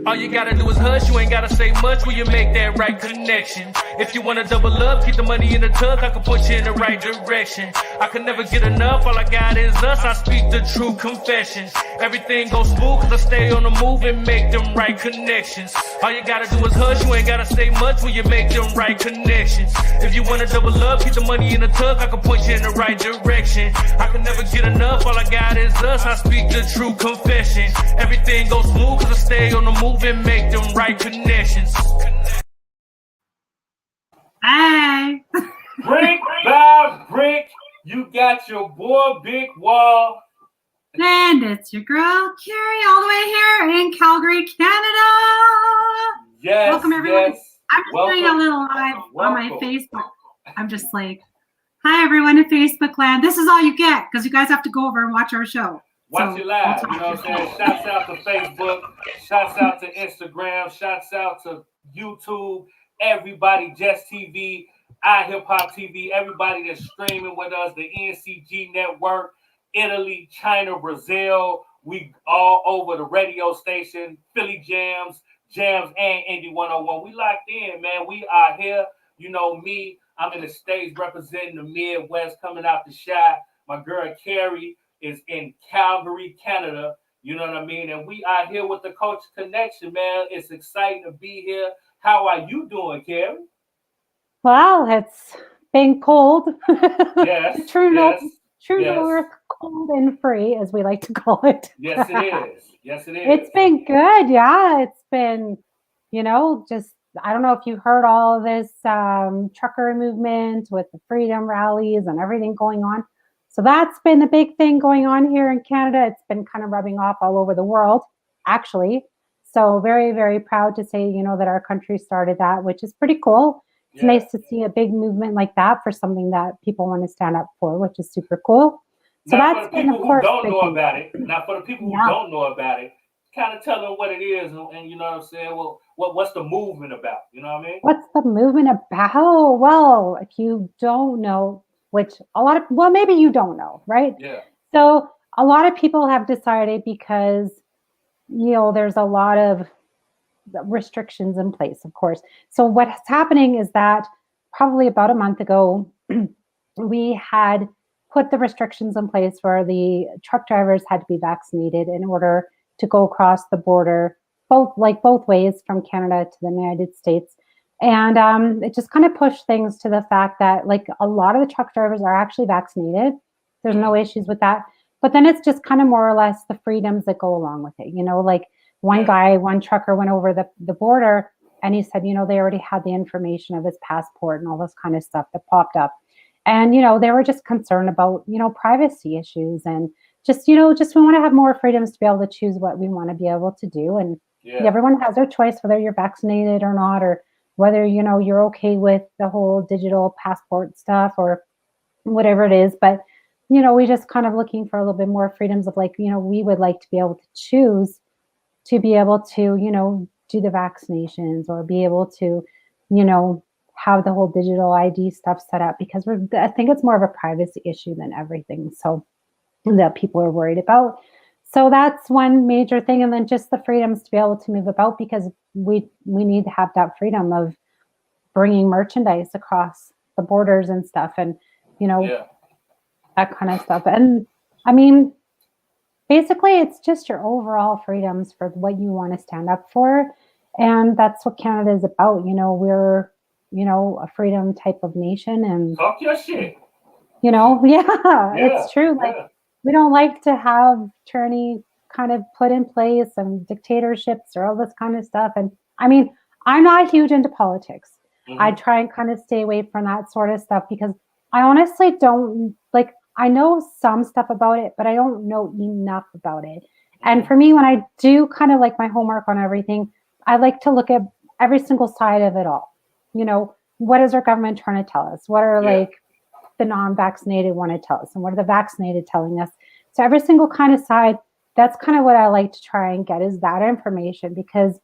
All you gotta do is hush, you ain't gotta say much when you make that right connection. If you wanna double up, keep the money in the tuck, I can put you in the right direction. I can never get enough, all I got is us, I speak the true confessions. Everything goes smooth cause I stay on the move and make them right connections. All you gotta do is hush, you ain't gotta say much when you make them right connections. If you wanna double up, keep the money in the tuck, I can put you in the right direction. I can never get enough, all I got is us, I speak the true confession. Everything goes smooth cause I stay on the move and make them right connections. Hey. Brick by brick, you got your boy Big Wall. And it's your girl, Cari, all the way here in Calgary, Canada. Yes, welcome, everyone. Yes. I'm just doing a little live on my Facebook. I'm just like, hi, everyone in Facebook land. This is all you get because you guys have to go over and watch our show. Watch it live. You know what I'm saying? Shouts out to Facebook. Shouts out to Instagram. Shouts out to YouTube. Everybody, Just TV, iHipHop TV. Everybody that's streaming with us. The NCG Network. Italy, China, Brazil. We all over the radio station. Philly Jams, and Indie 101. We locked in, man. We are here. You know me. I'm in the States representing the Midwest, coming out the shot. My girl, Cari, is in Calgary, Canada. You know what I mean? And we are here with the Culture Connection, man. It's exciting to be here. How are you doing, Cari? Well, it's been cold. Yes. True yes, north, cold and free, as we like to call it. Yes, it is. Yes, it is. It's been good. Yeah, it's been, just, I don't know if you heard all of this trucker movement with the freedom rallies and everything going on. So that's been a big thing going on here in Canada. It's been kind of rubbing off all over the world, actually. So very, very proud to say, that our country started that, which is pretty cool. It's nice to see a big movement like that for something that people want to stand up for, which is super cool. So now, that's for the people who don't know about it, don't know about it, kind of tell them what it is, and you know what I'm saying. Well, what's the movement about? You know what I mean? What's the movement about? Well, if you don't know, which maybe you don't know, right? Yeah. So a lot of people have decided because, there's a lot of restrictions in place, of course. So what's happening is that probably about a month ago, we had put the restrictions in place where the truck drivers had to be vaccinated in order to go across the border, both ways from Canada to the United States. And it just kind of pushed things to the fact that a lot of the truck drivers are actually vaccinated. There's no issues with that. But then it's just kind of more or less the freedoms that go along with it. One trucker went over the border and he said, they already had the information of his passport and all this kind of stuff that popped up. And, they were just concerned about, privacy issues and just we want to have more freedoms to be able to choose what we want to be able to do. And everyone has their choice, whether you're vaccinated or not, or whether, you're okay with the whole digital passport stuff or whatever it is. But, we just kind of looking for a little bit more freedoms of we would like to be able to choose to be able to, do the vaccinations or be able to, have the whole digital ID stuff set up because I think it's more of a privacy issue than everything. So that people are worried about. So that's one major thing. And then just the freedoms to be able to move about because we need to have that freedom of bringing merchandise across the borders and stuff and, that kind of stuff. And I mean, basically it's just your overall freedoms for what you want to stand up for. And that's what Canada is about. We're, a freedom type of nation and talk your shit. It's true. We don't like to have tyranny kind of put in place and dictatorships or all this kind of stuff. And I mean, I'm not huge into politics. Mm-hmm. I try and kind of stay away from that sort of stuff because I honestly don't I know some stuff about it, but I don't know enough about it. Mm-hmm. And for me, when I do kind of my homework on everything, I like to look at every single side of it all. What is our government trying to tell us? What are the non-vaccinated want to tell us? And what are the vaccinated telling us? So every single kind of side, that's kind of what I like to try and get is that information because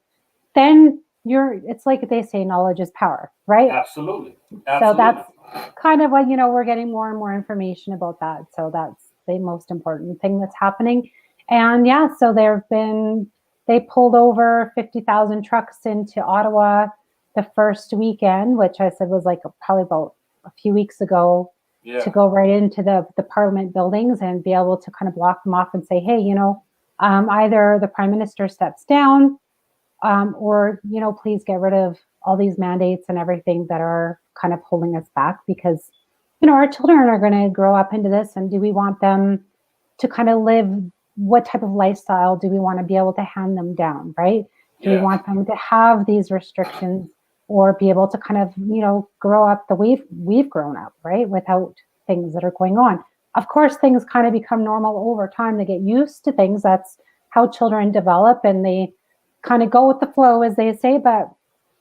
then it's like they say, knowledge is power, right? Absolutely. So that's kind of what, we're getting more and more information about that. So that's the most important thing that's happening. And so there have been, they pulled over 50,000 trucks into Ottawa the first weekend, which I said was like probably about a few weeks ago, to go right into the Parliament buildings and be able to kind of block them off and say, hey, either the Prime Minister steps down, or, please get rid of all these mandates and everything that are kind of holding us back, because, our children are going to grow up into this. And do we want them to kind of live, what type of lifestyle do we want to be able to hand them down, right? Do we want them to have these restrictions, or be able to kind of, grow up the way we've grown up, right? Without things that are going on. Of course, things kind of become normal over time. They get used to things. That's how children develop, and they kind of go with the flow, as they say. But,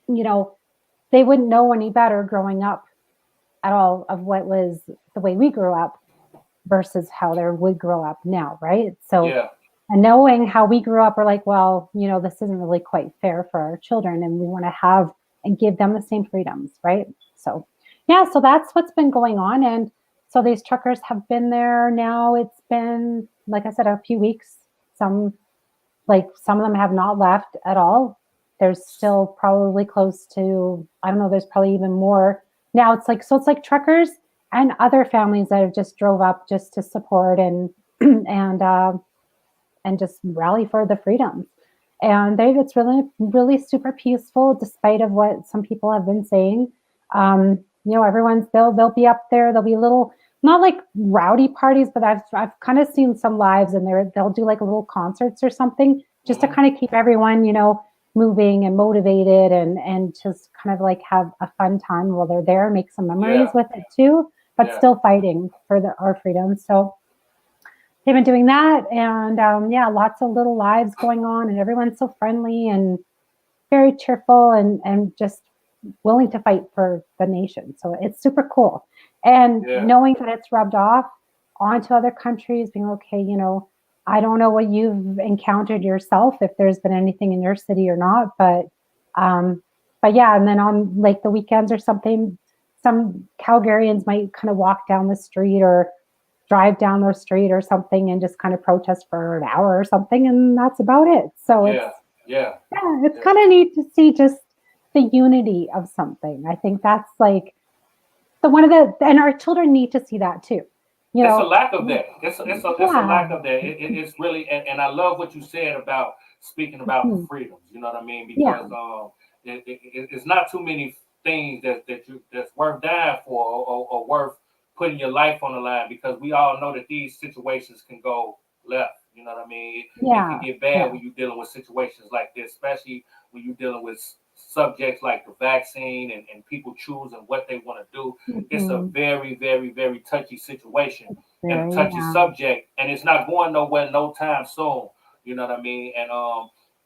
they wouldn't know any better growing up at all of what was the way we grew up versus how they would grow up now, right? So, and knowing how we grew up, we're like, well, this isn't really quite fair for our children, and we want to have and give them the same freedoms, right? So, so that's what's been going on. And so these truckers have been there now. It's been, like I said, a few weeks. Some of them have not left at all. There's still probably close to, I don't know, there's probably even more. Now it's like truckers and other families that have just drove up just to support and just rally for the freedoms. And it's really, really super peaceful, despite of what some people have been saying. They'll be up there. There'll be little, not like rowdy parties, but I've kind of seen some lives, and they'll do like little concerts or something, just to kind of keep everyone, moving and motivated, and just kind of like have a fun time while they're there, make some memories with it too, but still fighting for our freedom. So they've been doing that, and lots of little lives going on, and everyone's so friendly and very cheerful and just willing to fight for the nation. So it's super cool. And knowing that it's rubbed off onto other countries, being okay, I don't know what you've encountered yourself, if there's been anything in your city or not, but yeah. And then on like the weekends or something, some Calgarians might kind of walk down the street or drive down the street or something and just kind of protest for an hour or something, and that's about it. So it's kind of neat to see just the unity of something. I think that's like and our children need to see that too. It's a lack of that. It's a lack of that. It's really, and I love what you said about speaking about the freedoms. You know what I mean? Because it's not too many things that's worth dying for, or worth putting your life on the line, because we all know that these situations can go left. You know what I mean? It can get bad when you're dealing with situations like this, especially when you're dealing with subjects like the vaccine and people choosing what they want to do. It's a very, very, very touchy situation and a touchy subject, and it's not going nowhere no time soon. You know what I mean? And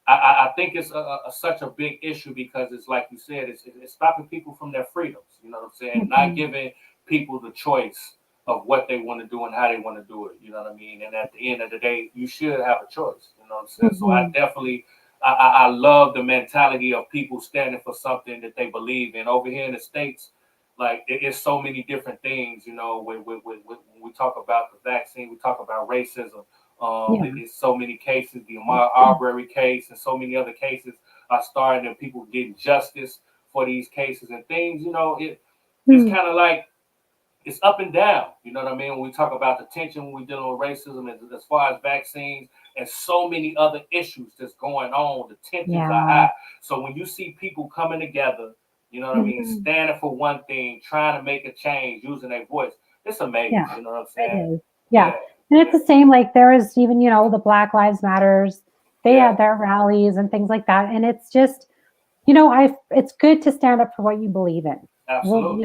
I think it's such a big issue, because it's like you said, it's stopping people from their freedoms. You know what I'm saying? Not giving people the choice of what they want to do and how they want to do it. You know what I mean? And at the end of the day, you should have a choice. You know what I'm saying? So I definitely, I love the mentality of people standing for something that they believe in. Over here in the States, like it's so many different things. When we talk about the vaccine, we talk about racism. There's so many cases, the Ahmaud Arbery case, and so many other cases are starting, and people getting justice for these cases and things. It's kind of like, it's up and down. You know what I mean? When we talk about the tension, when we're dealing with racism, as far as vaccines and so many other issues that's going on, the tensions are high. So when you see people coming together, you know what I mean, standing for one thing, trying to make a change, using their voice, it's amazing. You know what I'm saying? And it's the same, like there is even, the Black Lives Matters, they had their rallies and things like that. And it's just, it's good to stand up for what you believe in. Absolutely.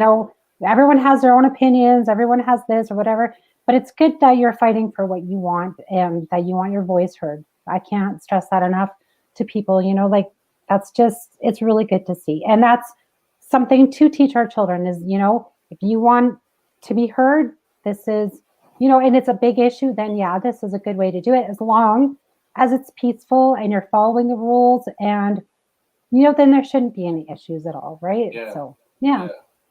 Everyone has their own opinions, everyone has this or whatever, but it's good that you're fighting for what you want and that you want your voice heard. I can't stress that enough to people, that's just, it's really good to see. And that's something to teach our children is, if you want to be heard, this is, and it's a big issue, then this is a good way to do it, as long as it's peaceful and you're following the rules, and, then there shouldn't be any issues at all, right? So,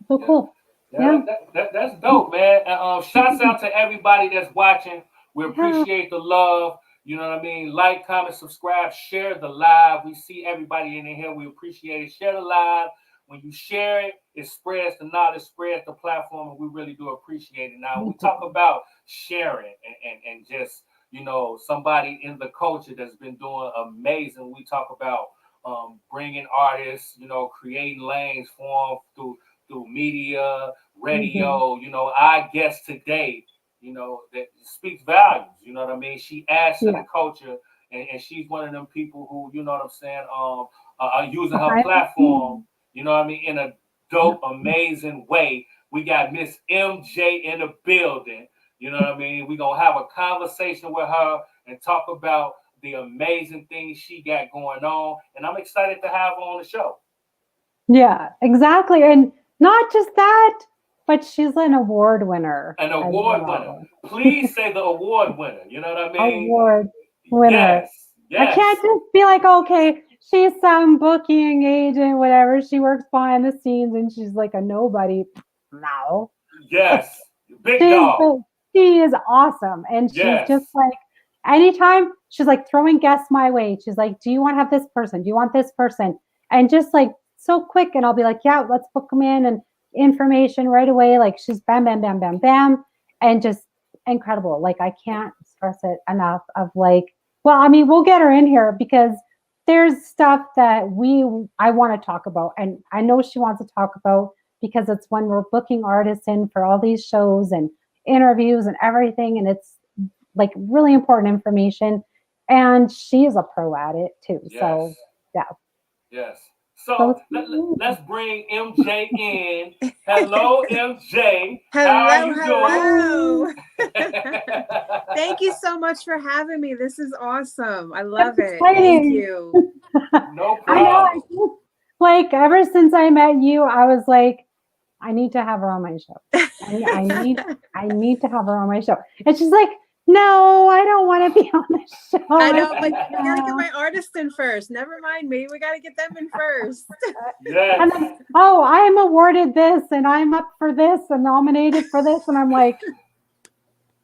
so cool. That's dope, man. Shouts out to everybody that's watching. We appreciate the love. You know what I mean? Like, comment, subscribe, share the live. We see everybody in here. We appreciate it. Share the live. When you share it, it spreads the knowledge, spreads the platform, and we really do appreciate it. Now, we talk about sharing and just, you know, somebody in the culture that's been doing amazing. We talk about bringing artists, you know, creating lanes for them through media, radio. You know, our guest today, you know, that speaks values. You know what I mean? She adds to the culture, and she's one of them people who, you know what I'm saying, are using her platform, you know what I mean, in a dope, amazing way. We got Miss MJ in the building. You know what I mean? We're going to have a conversation with her and talk about the amazing things she got going on. And I'm excited to have her on the show. Yeah, exactly. And not just that, but she's an award winner. An award winner. Please say the award winner. You know what I mean? Award winner. Yes. I can't just be like, okay, she's some booking agent, whatever. She works behind the scenes and she's like a nobody. No. Yes. Big dog. She is awesome. And she's just like, anytime she's like throwing guests my way, she's like, do you want to have this person? Do you want this person? And just like so quick. And I'll be like, yeah, let's book them in, and information right away. Like she's bam, bam, bam, bam, bam. And just incredible. Like I can't stress it enough of like, well, I mean, we'll get her in here because there's stuff that I want to talk about. And I know she wants to talk about because it's when we're booking artists in for all these shows and interviews and everything. And it's like really important information. And she is a pro at it too. Yes. So, yeah. Yes. So let's bring MJ in. Hello, MJ. Hello, how are you doing? Thank you so much for having me. This is awesome. I love That's it. Exciting. Thank you. No problem. I know, like ever since I met you, I was like, I need to have her on my show. I need to have her on my show. And she's like, no, I don't want to be on the show. I know, but you gotta get my artist in first. Never mind me. We gotta get them in first. Yes. And then, oh, I am awarded this and I'm up for this and nominated for this. And I'm like,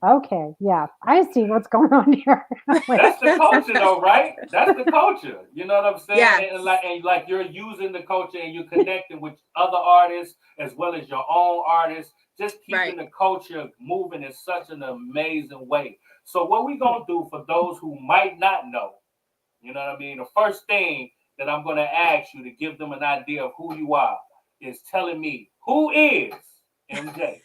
okay, yeah, I see what's going on here. That's the culture though, right? That's the culture. You know what I'm saying? Yeah. And like you're using the culture and you're connecting with other artists as well as your own artists. Just keeping the culture moving in such an amazing way. So what we going to do for those who might not know, you know what I mean? The first thing that I'm going to ask you to give them an idea of who you are is telling me, who is MJ?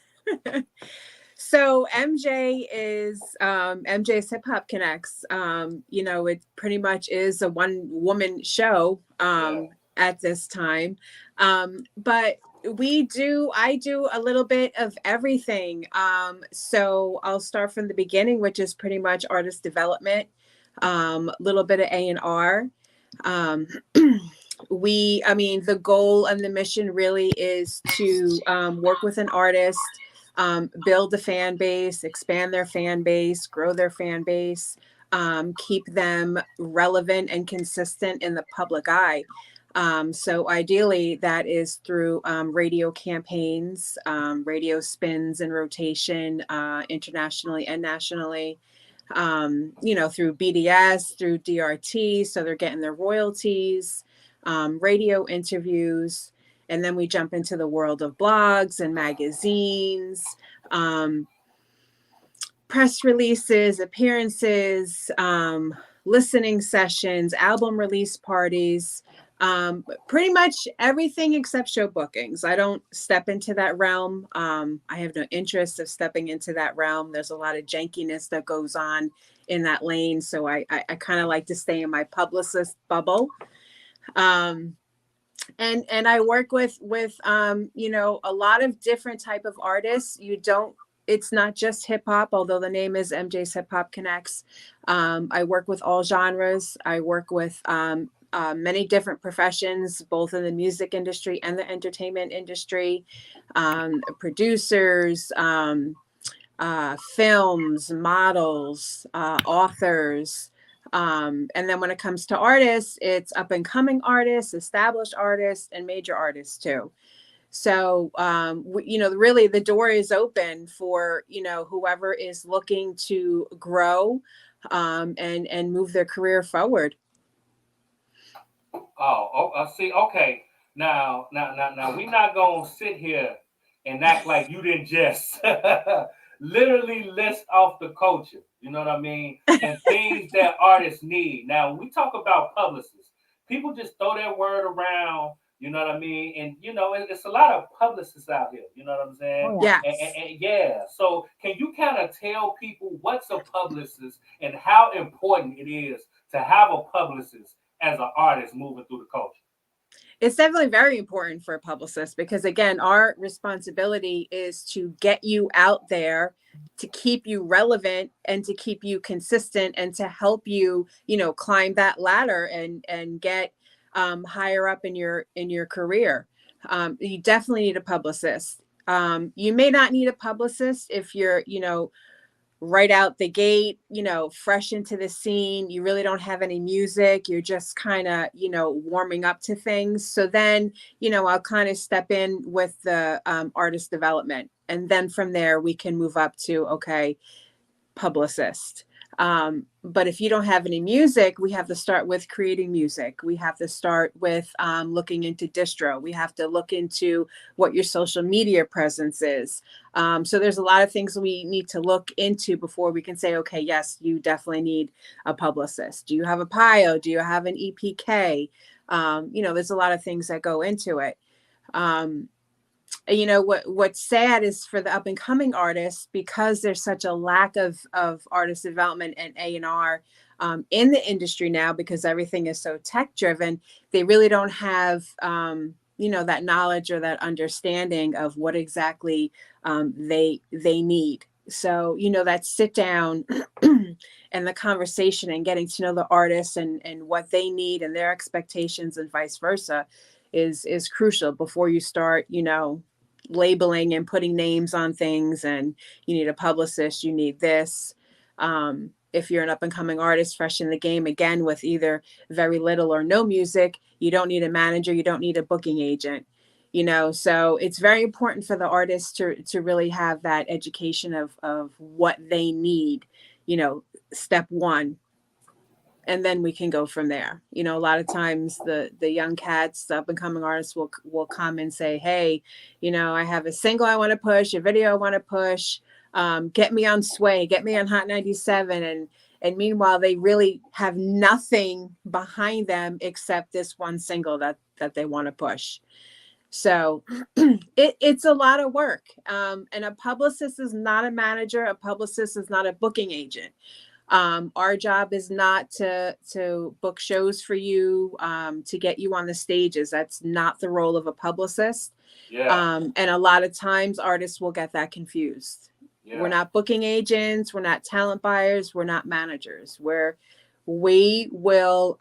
So MJ is MJ's Hip Hop Connects. You know, it pretty much is a one-woman show at this time. But I do a little bit of everything. So I'll start from the beginning, which is pretty much artist development, a little bit of A&R. The goal and the mission really is to work with an artist, build a fan base, expand their fan base, grow their fan base, keep them relevant and consistent in the public eye. So ideally that is through radio campaigns, radio spins and rotation, internationally and nationally, you know, through BDS, through DRT. So they're getting their royalties, radio interviews. And then we jump into the world of blogs and magazines, press releases, appearances, listening sessions, album release parties, pretty much everything except show bookings. I don't step into that realm. I have no interest of stepping into that realm. There's a lot of jankiness that goes on in that lane. So I kind of like to stay in my publicist bubble. And I work with you know, a lot of different type of artists. It's not just hip hop, although the name is MJ's Hip Hop Connects. I work with all genres. I work with many different professions, both in the music industry and the entertainment industry, producers, films, models, authors. And then when it comes to artists, it's up and coming artists, established artists, and major artists too. So, you know, really the door is open for, you know, whoever is looking to grow, and move their career forward. See, okay. Now, we're not gonna sit here and act like you didn't just literally list off the culture. You know what I mean? And things that artists need. Now, we talk about publicists. People just throw that word around. You know what I mean? And it's a lot of publicists out here. You know what I'm saying? Oh, yeah. Yes. And yeah. So, can you kind of tell people what's a publicist and how important it is to have a publicist as an artist moving through the culture? It's definitely very important for a publicist because, again, our responsibility is to get you out there, to keep you relevant and to keep you consistent and to help you, climb that ladder and get higher up in your career. You definitely need a publicist. You may not need a publicist if you're, right out the gate, fresh into the scene. You really don't have any music. You're just kind of, warming up to things. So then, I'll kind of step in with the artist development. And then from there, we can move up to, okay, publicist. But if you don't have any music, we have to start with creating music. We have to start with looking into distro. We have to look into what your social media presence is. So there's a lot of things we need to look into before we can say, okay, yes, you definitely need a publicist. Do you have a PIO? Do you have an EPK? There's a lot of things that go into it. What's sad is for the up and coming artists, because there's such a lack of artist development and A&R in the industry now, because everything is so tech driven, they really don't have, that knowledge or that understanding of what exactly they need. So, that sit down and the conversation and getting to know the artists and what they need and their expectations and vice versa is crucial before you start, labeling and putting names on things. And you need a publicist, you need this. If you're an up and coming artist, fresh in the game, again, with either very little or no music, you don't need a manager, you don't need a booking agent, so it's very important for the artists to really have that education of what they need, step one. And then we can go from there. A lot of times the young cats, the up and coming artists will come and say, hey, I have a single I want to push, a video I want to push. Get me on Sway, get me on Hot 97. And meanwhile, they really have nothing behind them except this one single that they want to push. So it's a lot of work. And a publicist is not a manager. A publicist is not a booking agent. Our job is not to book shows for you, to get you on the stages. That's not the role of a publicist. Yeah. And a lot of times artists will get that confused. Yeah. We're not booking agents. We're not talent buyers. We're not managers. We will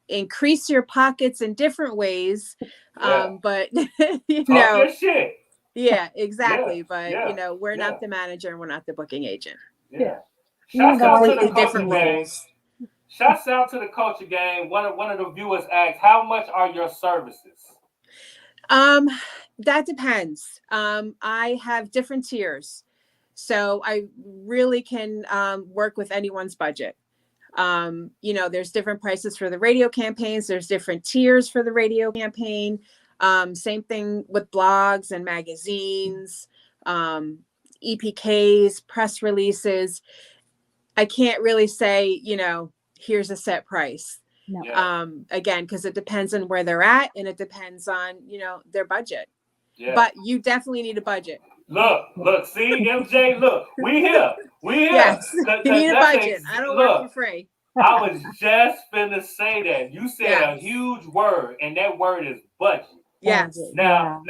increase your pockets in different ways. Yeah. But, your shit. Yeah, exactly. Yeah. But, we're not the manager and we're not the booking agent. Yeah. Shouts out to the culture game. Shouts out to the culture game. One of the viewers asked, how much are your services? That depends. I have different tiers. So I really can work with anyone's budget. There's different prices for the radio campaigns. There's different tiers for the radio campaign. Same thing with blogs and magazines, EPKs, press releases. I can't really say, here's a set price. No. Again, because it depends on where they're at and it depends on, their budget. Yeah. But you definitely need a budget. Look, see, MJ, look, we here. Yes, you need a budget. I don't work for free. I was just finna say that. You said a huge word, and that word is budget. Yes. Now,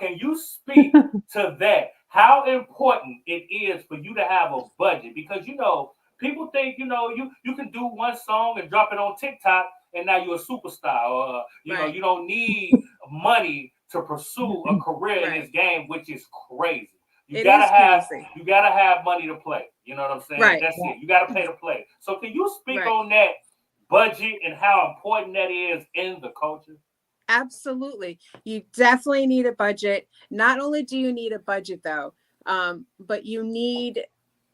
can you speak to that? How important it is for you to have a budget? Because people think you can do one song and drop it on TikTok, and now you're a superstar. Or you don't need money to pursue a career in this game, which is crazy. You gotta have money to play. You know what I'm saying? Right. That's it. You gotta pay to play. So can you speak on that budget and how important that is in the culture? Absolutely. You definitely need a budget. Not only do you need a budget though, but you need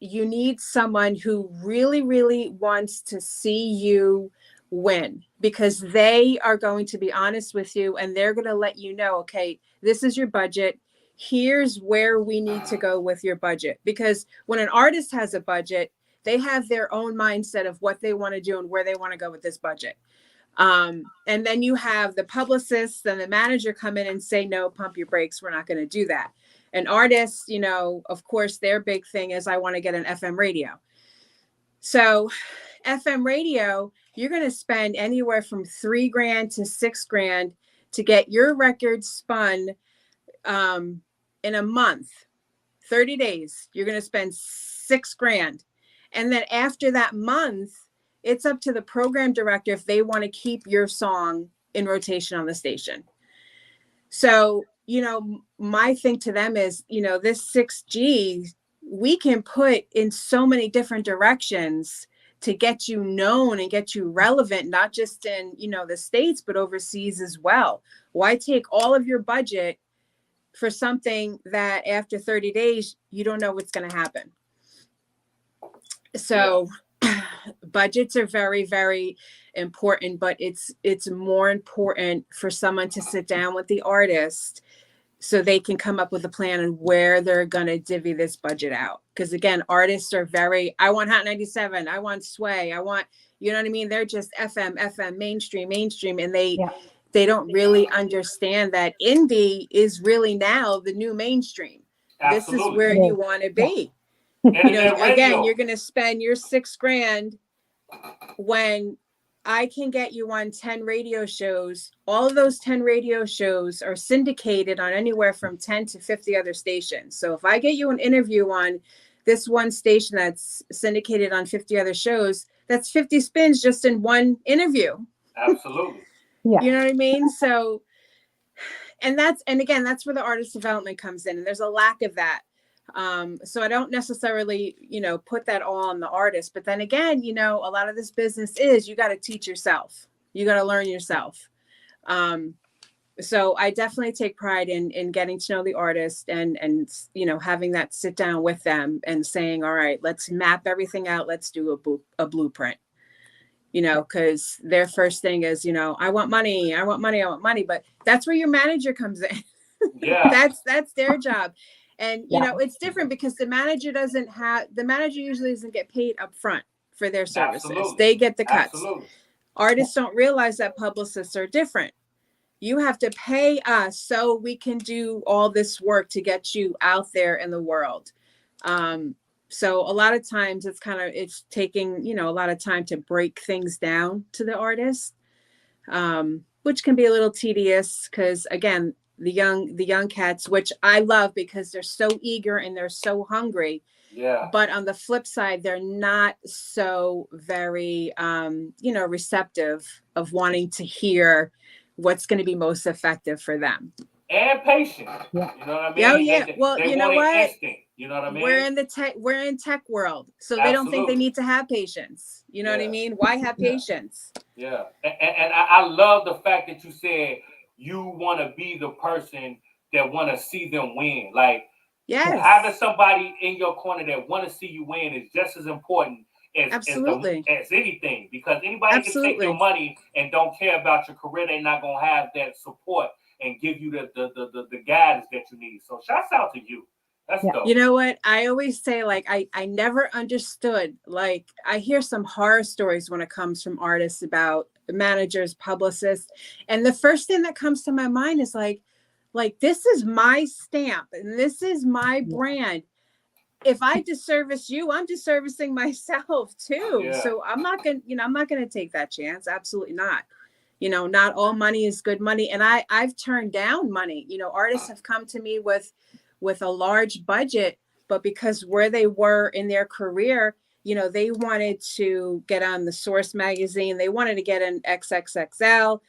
you need someone who really, really wants to see you win, because they are going to be honest with you and they're going to let you know, okay, this is your budget. Here's where we need to go with your budget. Because when an artist has a budget, they have their own mindset of what they want to do and where they want to go with this budget. And then you have the publicist and the manager come in and say, no, pump your brakes. We're not going to do that. And artists, you know, of course, their big thing is I want to get an FM radio. So FM radio, you're going to spend anywhere from $3,000 to $6,000 to get your record spun in a month, 30 days. You're going to spend $6,000. And then after that month, it's up to the program director if they want to keep your song in rotation on the station. So, you know, my thing to them is, you know, this 6G, we can put in so many different directions to get you known and get you relevant, not just in, you know, the States, but overseas as well. Why take all of your budget for something that after 30 days, you don't know what's going to happen? So budgets are very, very important, but it's more important for someone to sit down with the artist so they can come up with a plan on where they're going to divvy this budget out. Because again, artists are very, I want Hot 97, I want Sway, I want, you know what I mean? They're just FM, mainstream. And they don't really understand that indie is really now the new mainstream. Absolutely. This is where you want to be. You know, again, you're going to spend your $6,000 when I can get you on 10 radio shows. All of those 10 radio shows are syndicated on anywhere from 10 to 50 other stations. So if I get you an interview on this one station that's syndicated on 50 other shows, that's 50 spins just in one interview. Absolutely. Yeah. You know what I mean? So, and again, that's where the artist development comes in. And there's a lack of that. So I don't necessarily, you know, put that all on the artist, but then again, you know, a lot of this business is, you got to teach yourself, you got to learn yourself. So I definitely take pride in getting to know the artist and, you know, having that sit down with them and saying, all right, let's map everything out. Let's do a blueprint, you know, because their first thing is, you know, I want money. But that's where your manager comes in. Yeah. That's their job. And, you know, it's different because the manager usually doesn't get paid up front for their services. Absolutely. They get the cuts. Absolutely. Artists don't realize that publicists are different. You have to pay us so we can do all this work to get you out there in the world. So a lot of times it's taking, you know, a lot of time to break things down to the artist, which can be a little tedious because, again, the young cats, which I love because they're so eager and they're so hungry. Yeah. But on the flip side, they're not so very, you know, receptive of wanting to hear what's going to be most effective for them. And patient. Yeah. You know what I mean? Oh yeah. Well, they you know what? Instinct, you know what I mean? We're in tech world, so they don't think they need to have patience. You know what I mean? Why have patience? Yeah. And I love the fact that you said you want to be the person that want to see them win. Like, yes, having somebody in your corner that want to see you win is just as important as anything, because anybody can take your money and don't care about your career. They're not gonna have that support and give you the guidance that you need. So shouts out to you. That's dope. You know what? I always say, like, I never understood, like, I hear some horror stories when it comes from artists about managers, publicists. And the first thing that comes to my mind is like, this is my stamp and this is my brand. If I disservice you, I'm disservicing myself too. Yeah. So I'm not going to take that chance. Absolutely not. You know, not all money is good money. And I've turned down money. You know, artists have come to me with a large budget, but because where they were in their career, you know, they wanted to get on the Source magazine. They wanted to get an XXXL.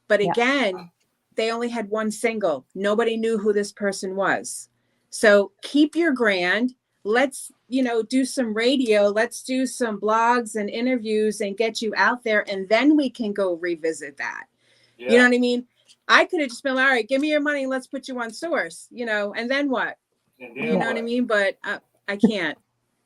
But again, they only had one single. Nobody knew who this person was. So keep your grand. Let's, you know, do some radio. Let's do some blogs and interviews and get you out there. And then we can go revisit that. Yeah. You know what I mean? I could have just been, all right, give me your money. Let's put you on Source, you know, and then what? You know what I mean? But I can't.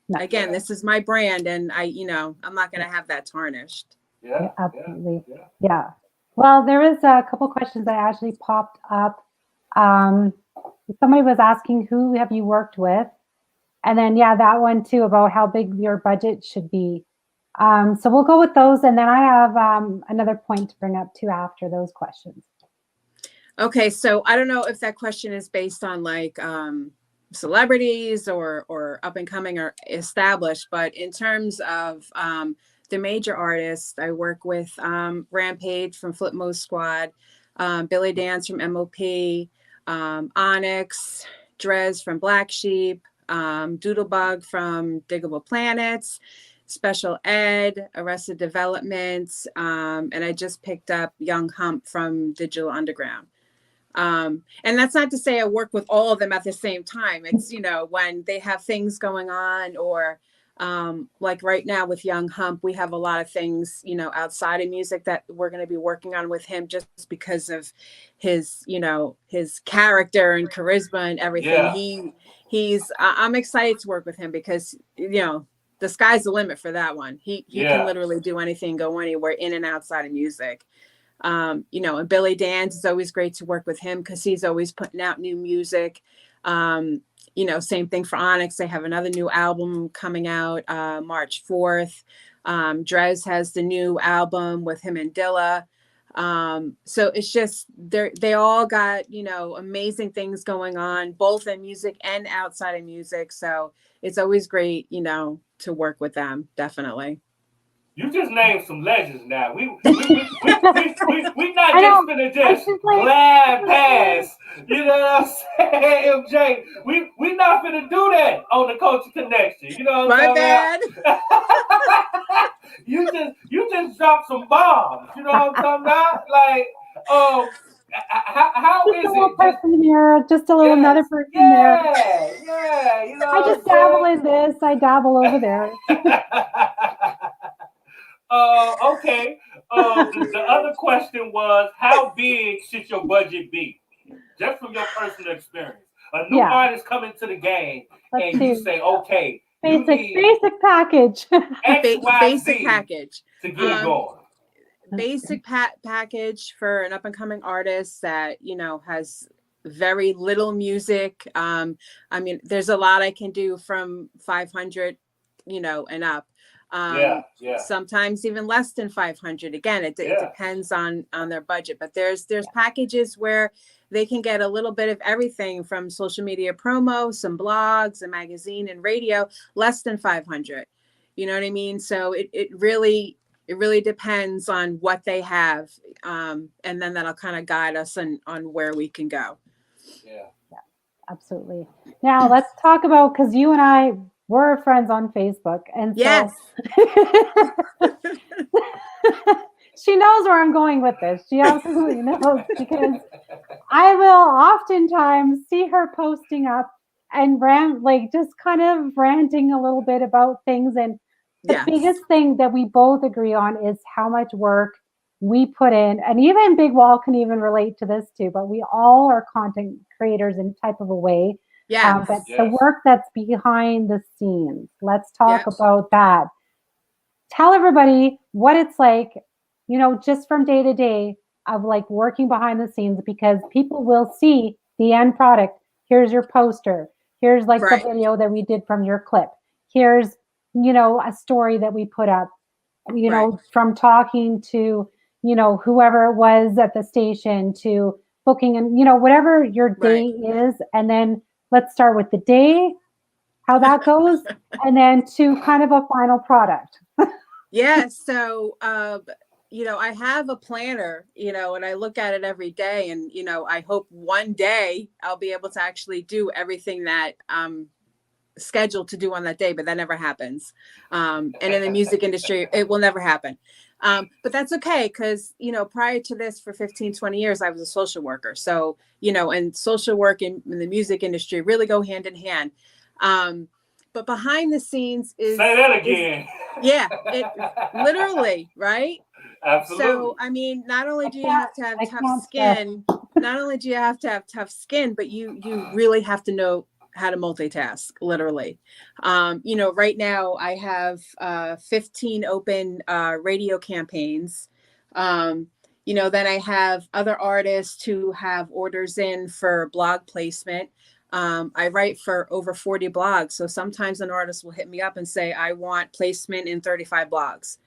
No. Again, this is my brand, and I'm not going to have that tarnished. Yeah, absolutely. Yeah. Well, there was a couple questions that actually popped up. Somebody was asking, who have you worked with? And then, yeah, that one too, about how big your budget should be. So we'll go with those. And then I have another point to bring up too after those questions. Okay. So I don't know if that question is based on like celebrities or up and coming or established, but in terms of the major artists, I work with Rampage from Flipmode Squad, Billy Dance from MOP, Onyx, Drez from Black Sheep, Doodlebug from Diggable Planets, Special Ed, Arrested Development, and I just picked up Young Hump from Digital Underground. And that's not to say I work with all of them at the same time. It's, when they have things going on, or like right now with Young Hump, we have a lot of things, outside of music that we're going to be working on with him, just because of his, his character and charisma and everything. Yeah. I'm excited to work with him because, the sky's the limit for that one. He can literally do anything, go anywhere, in and outside of music. And Billy Dance, is always great to work with him because he's always putting out new music. Same thing for Onyx. They have another new album coming out March 4th. Drez has the new album with him and Dilla. So it's just they all got, amazing things going on, both in music and outside of music. So it's always great, to work with them. Definitely. You just named some legends now. We not just gonna just glad pass. You know what I'm saying, MJ? We not gonna do that on the Culture Connection. You know what I'm saying? My bad. You just dropped some bombs. You know what I'm talking about? Like, how is it? Person here, just a little another person there. Yeah. You know, I just dabble in this. I dabble over there. Okay. The other question was, how big should your budget be? Just from your personal experience. A new artist coming to the game, and you say, okay, basic package. Basic package to get it going. Basic package for an up and coming artist that has very little music. There's a lot I can do from 500, and up. Sometimes even less than 500. Again, it depends on their budget, but there's packages where they can get a little bit of everything from social media promo, some blogs, a magazine, and radio, less than 500. You know what I mean? So it really depends on what they have, and then that'll kind of guide us on where we can go. Yeah, absolutely. Now let's talk about, because you and I were friends on Facebook, and so yes. She knows where I'm going with this. She absolutely knows, because I will oftentimes see her posting up and just kind of ranting a little bit about things. And the biggest thing that we both agree on is how much work we put in. And even Big Wall can even relate to this too, but we all are content creators in type of a way. But the work that's behind the scenes, let's talk about that. Tell everybody what it's like, just from day to day of like working behind the scenes, because people will see the end product. Here's your poster. Here's like the video that we did from your clip. Here's, a story that we put up, from talking to, whoever it was at the station, to booking, and, whatever your day is. And then let's start with the day, how that goes, and then to kind of a final product. So, I have a planner, and I look at it every day, and, I hope one day I'll be able to actually do everything that I'm scheduled to do on that day, but that never happens. And in the music industry, it will never happen. But that's okay, because, prior to this, for 15, 20 years, I was a social worker. So, and social work in the music industry really go hand in hand. But behind the scenes is... Say that again. It literally, right? Absolutely. So, not only do you have to have tough skin, but you really have to know how to multitask, literally. Right now I have 15 open radio campaigns. Then I have other artists who have orders in for blog placement. I write for over 40 blogs. So sometimes an artist will hit me up and say, I want placement in 35 blogs.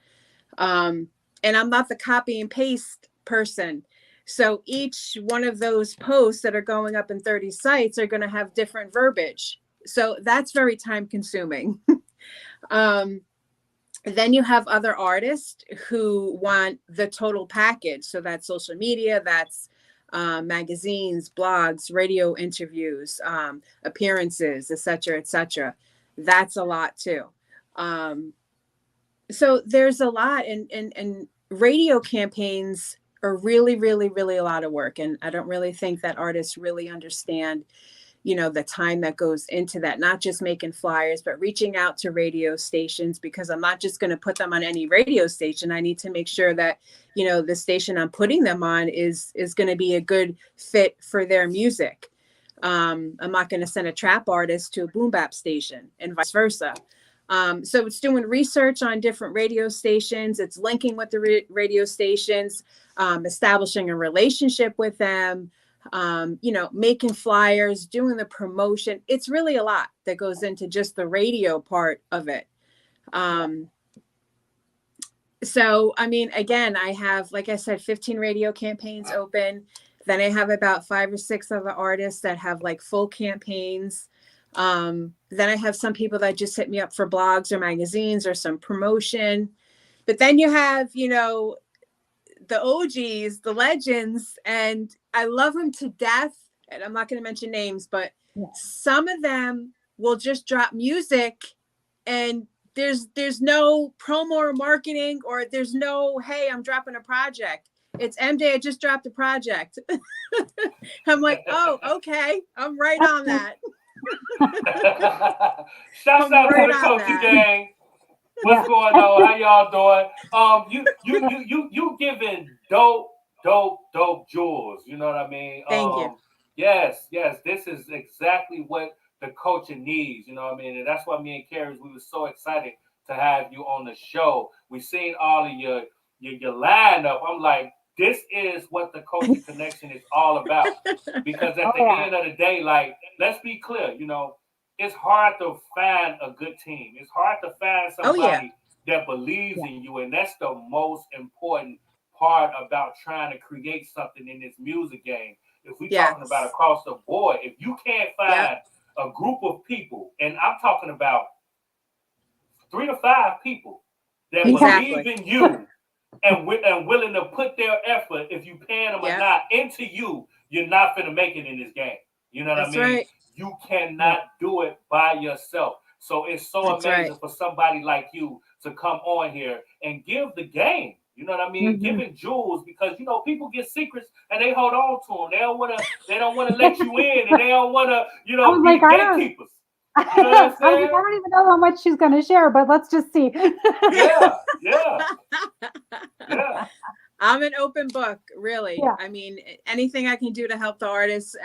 And I'm not the copy and paste person. So each one of those posts that are going up in 30 sites are going to have different verbiage. So that's very time consuming. Then you have other artists who want the total package. So that's social media, that's magazines, blogs, radio interviews, appearances, et cetera, et cetera. That's a lot too. So there's a lot, and radio campaigns are really, really, really a lot of work. And I don't really think that artists really understand, the time that goes into that, not just making flyers, but reaching out to radio stations, because I'm not just going to put them on any radio station. I need to make sure that, the station I'm putting them on is going to be a good fit for their music. I'm not going to send a trap artist to a boom bap station and vice versa. So it's doing research on different radio stations. It's linking with the radio stations, establishing a relationship with them, making flyers, doing the promotion. It's really a lot that goes into just the radio part of it. So, again, I have, like I said, 15 radio campaigns open. Then I have about 5 or 6 other artists that have like full campaigns. Then I have some people that just hit me up for blogs or magazines or some promotion. But then you have, the OGs, the legends, and I love them to death. And I'm not going to mention names, but some of them will just drop music and there's no promo or marketing, or there's no, hey, I'm dropping a project. It's MJ, I just dropped a project. I'm like, oh, okay. I'm right on that. Shouts out to the Coaching Gang. What's going on? How y'all doing? You giving dope jewels. You know what I mean? Thank you. Yes. This is exactly what the coaching needs. You know what I mean? And that's why me and Cari, we were so excited to have you on the show. We seen all of your lineup. I'm like, this is what the coaching connection is all about. Because at the end of the day, like, let's be clear, it's hard to find a good team. It's hard to find somebody that believes in you. And that's the most important part about trying to create something in this music game. If we're talking about across the board, if you can't find a group of people, and I'm talking about 3 to 5 people that believe in you and willing to put their effort, if you paying them or not, into you, you're not finna make it in this game. You know what I mean? Right. You cannot do it by yourself. So it's so amazing for somebody like you to come on here and give the game. You know what I mean? Giving jewels, because people get secrets and they hold on to them. They don't want to let you in, and they don't want to, be gatekeepers. You know what I'm saying? I don't even know how much she's going to share, but let's just see. Yeah. I'm an open book, really. Yeah. I mean, anything I can do to help the artists,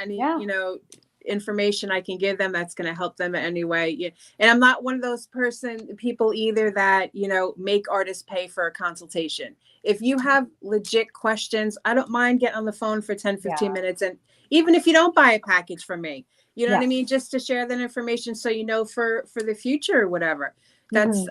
information I can give them that's going to help them in any way. And I'm not one of those people either that, make artists pay for a consultation. If you have legit questions, I don't mind getting on the phone for 10, 15 minutes. And even if you don't buy a package from me, you know what I mean? Just to share that information so for the future or whatever. That's,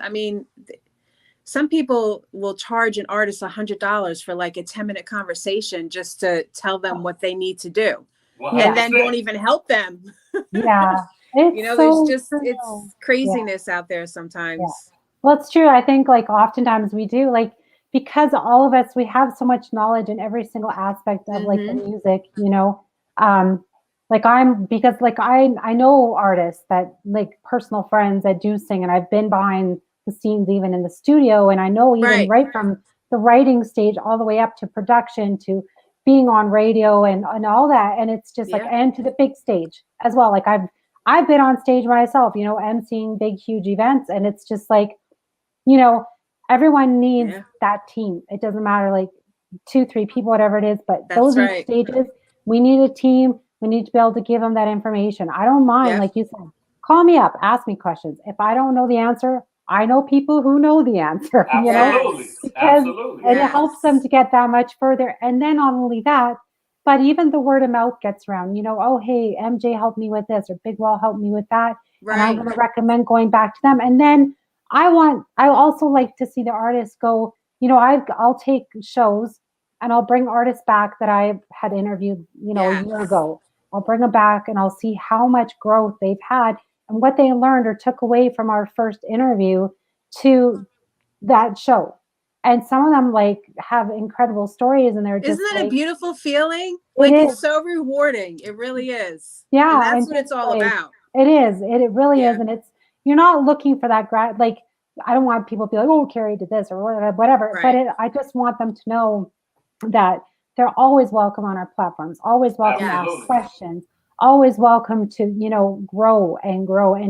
some people will charge an artist $100 for like a 10-minute conversation just to tell them what they need to do. And then won't even help them. There's it's craziness out there sometimes. Well, it's true. I think like oftentimes we do, like, because all of us, we have so much knowledge in every single aspect of like the music, I know artists that, like, personal friends that do sing, and I've been behind the scenes even in the studio, and I know even right from the writing stage all the way up to production to being on radio and all that. And it's just like, and to the big stage as well. Like I've been on stage myself, emceeing big, huge events. And it's just like, everyone needs that team. It doesn't matter, like 2, 3 people, whatever it is, but those big stages, we need a team. We need to be able to give them that information. I don't mind, Yep. like you said, call me up, ask me questions. If I don't know the answer, I know people who know the answer, you know, Absolutely. because Absolutely. it Yes. helps them to get that much further. And then not only that, but even the word of mouth gets around, you know, oh, hey, MJ helped me with this or Big Wall helped me with that. And I'm Right. going to recommend going back to them. And then I also like to see the artists go, you know, I'll take shows and I'll bring artists back that I had interviewed, you know, a year Yes. ago. I'll bring them back and I'll see how much growth they've had and what they learned or took away from our first interview to that show. And some of them like have incredible stories and they're just Isn't that a like, beautiful feeling? it Like, is. it's so rewarding. It really is. Yeah. And that's And what it's just all like, about. it is. It really is. Yeah. And you're not looking for that like, I don't want people to be like, oh, Carrie did this or whatever. But Right. I just want them to know that they're always welcome on our platforms, always welcome to ask Absolutely. questions, always welcome to, you know, grow and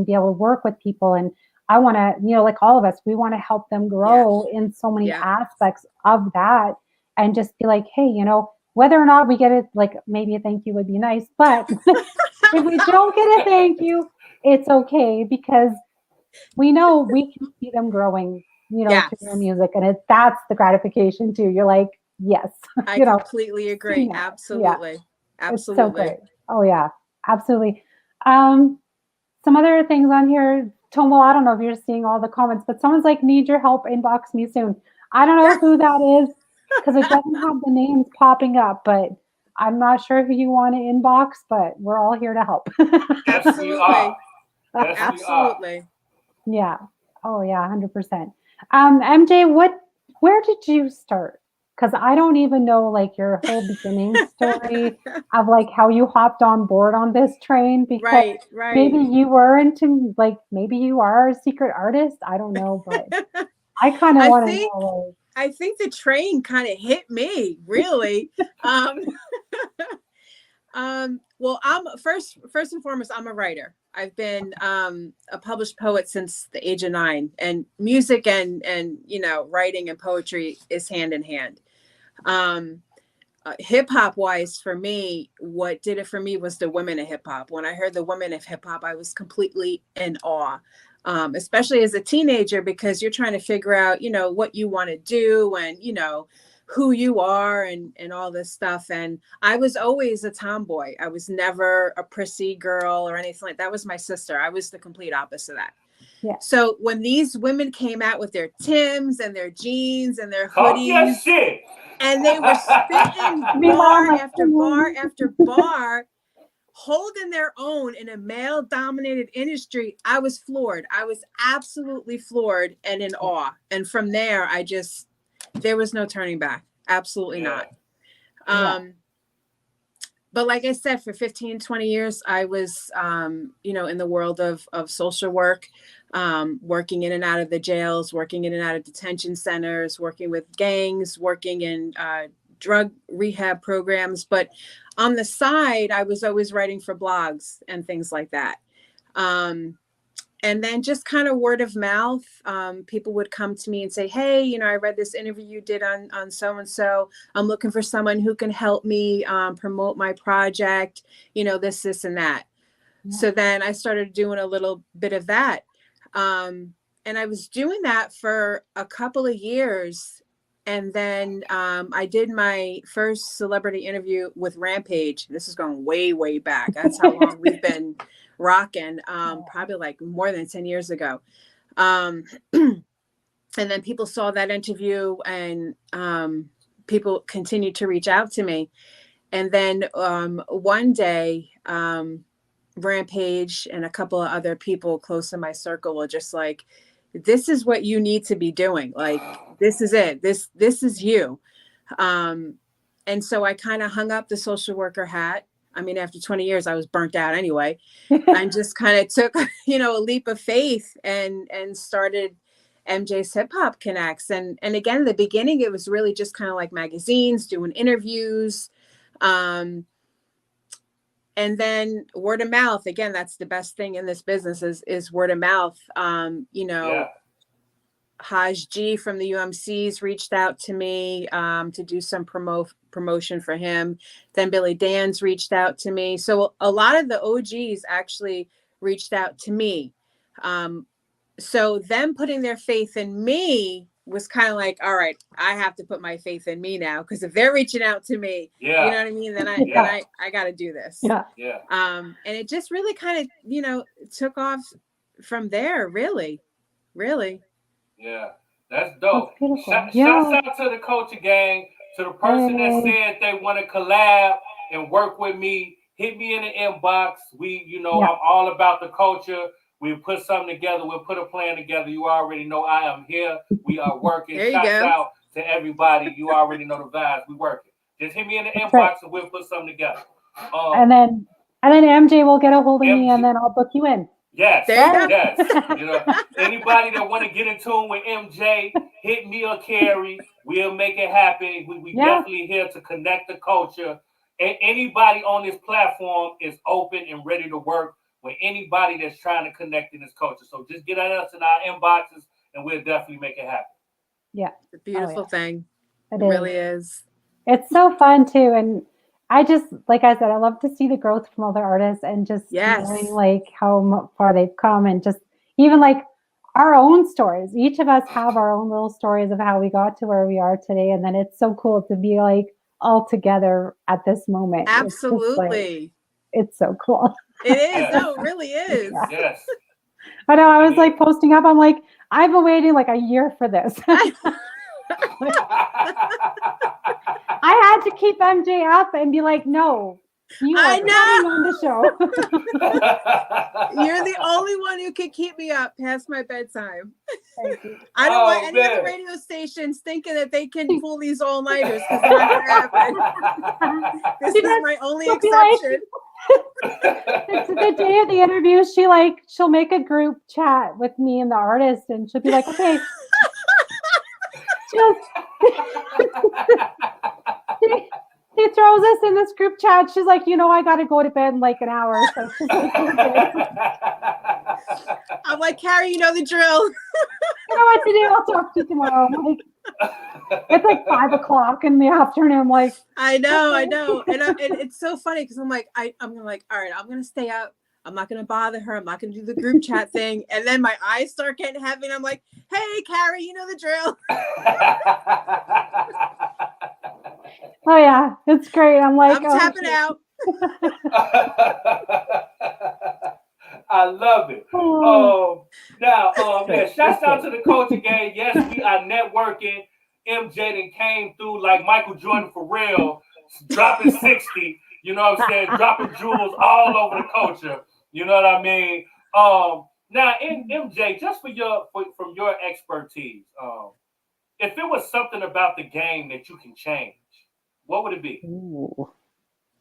be able to work with people. And I want to, you know, like all of us, we want to help them grow in so many Yeah. aspects of that and just be like, hey, you know, whether or not we get it, like maybe a thank you would be nice, but if we don't get a thank you, it's okay because we know we can see them growing, you know, through their Yes. music. And that's the gratification too. You're like, yes, I you know, completely agree. seeing that. Yeah, Absolutely. it's so Absolutely. great. Oh yeah, absolutely. Some other things on here, Tomo, I don't know if you're seeing all the comments, but someone's like, need your help, inbox me soon. I don't know who that is because it doesn't have the names popping up, but I'm not sure who you want to inbox, but we're all here to help. Yes, we are. Absolutely. Yes, we are. Absolutely. Yeah. Oh yeah, 100%. MJ, where did you start? Because I don't even know like your whole beginning story of like how you hopped on board on this train because Right. Right. maybe you were into like maybe you are a secret artist. I don't know, but I kind of I want to think know. I think the train kind of hit me, really. um, well, I'm first and foremost, I'm a writer. I've been a published poet since the age of 9, and music and you know, writing and poetry is hand in hand. Hip hop wise, for me, what did it for me was the women of hip hop. When I heard the women of hip hop, I was completely in awe. Especially as a teenager, because you're trying to figure out, you know, what you want to do and, you know, who you are and all this stuff. And I was always a tomboy. I was never a prissy girl or anything like that. That was my sister. I was the complete opposite of that. Yeah. So when these women came out with their Tims and their jeans and their Talk your hoodies, shit. and they were spitting Meanwhile, bar my after bar after bar, holding their own in a male dominated industry, I was floored. I was absolutely floored and in awe. And from there, there was no turning back. Absolutely not. But like I said, for 15, 20 years, I was, you know, in the world of social work, working in and out of the jails, working in and out of detention centers, working with gangs, working in drug rehab programs. But on the side, I was always writing for blogs and things like that. And then just kind of word of mouth, people would come to me and say, hey, you know, I read this interview you did on so-and-so. I'm looking for someone who can help me promote my project, you know, this, and that. Yeah. So then I started doing a little bit of that. And I was doing that for a couple of years. And then I did my first celebrity interview with Rampage. This is going way, way back. That's how long we've been rocking, probably like more than 10 years ago. And then people saw that interview and people continued to reach out to me. And then one day, Rampage and a couple of other people close to my circle were just like, this is what you need to be doing. Like, this is it. This is you. And so I kind of hung up the social worker hat. I mean, after 20 years, I was burnt out anyway. I just kind of took, you know, a leap of faith and started MJ's Hip Hop Connects. And again, in the beginning, it was really just kind of like magazines, doing interviews. And then word of mouth, again, that's the best thing in this business is word of mouth. You know, Haj G from the UMCs reached out to me to do some promotion for him. Then Billy Dan's reached out to me. So a lot of the OGs actually reached out to me. So them putting their faith in me was kind of like, all right, I have to put my faith in me now, because if they're reaching out to me, you know what I mean, then I got to do this. Yeah. And it just really kind of, took off from there. Really. Yeah, that's dope. That's beautiful. Shouts out to the culture gang, to the person that said they want to collab and work with me. Hit me in the inbox. I'm all about the culture. We'll put something together. We'll put a plan together. You already know I am here. We are working. Shouts out to everybody. You already know the vibes. We working. Just hit me in the inbox and we'll put something together. And then MJ will get a hold of me, and then I'll book you in. Yes. Anybody that want to get in tune with MJ, hit me or Cari. We'll make it happen. We definitely here to connect the culture. And anybody on this platform is open and ready to work with anybody that's trying to connect in this culture. So just get at us in our inboxes, and we'll definitely make it happen. Yeah, it's a beautiful thing. It really is. It's so fun too, and I just, like I said, I love to see the growth from other artists, and just knowing like how far they've come, and just even like our own stories. Each of us have our own little stories of how we got to where we are today, and then it's so cool to be like all together at this moment. Absolutely, it's so cool. It is. No, it really is. Yes. I know. I was like posting up. I'm like, I've been waiting like a year for this. I had to keep MJ up and be like, no, you are coming on the show. You're the only one who can keep me up past my bedtime. Thank you. I don't want any other radio stations thinking that they can pull these all-nighters, because it's not going to happen. This is my only exception. It's the day of the interview. She'll make a group chat with me and the artist, and she'll be like, okay. She throws us in this group chat. She's like, I got to go to bed in like an hour. So she's like, I'm like, Cari, you know the drill. You know what to do? I'll talk to you tomorrow. It's like 5:00 in the afternoon. Like, I know. And it's so funny because I'm like, I'm like, all right, I'm going to stay up. I'm not going to bother her. I'm not going to do the group chat thing. And then my eyes start getting heavy. And I'm like, hey, Cari, you know the drill. Oh, yeah. It's great. I'm like, I'm tapping out. I love it. Shouts out to the culture gang. Yes, we are networking. MJ then came through like Michael Jordan for real, dropping 60. You know what I'm saying? Dropping jewels all over the culture. You know what I mean? Now, MJ, just from your expertise, if it was something about the game that you can change, what would it be? Ooh.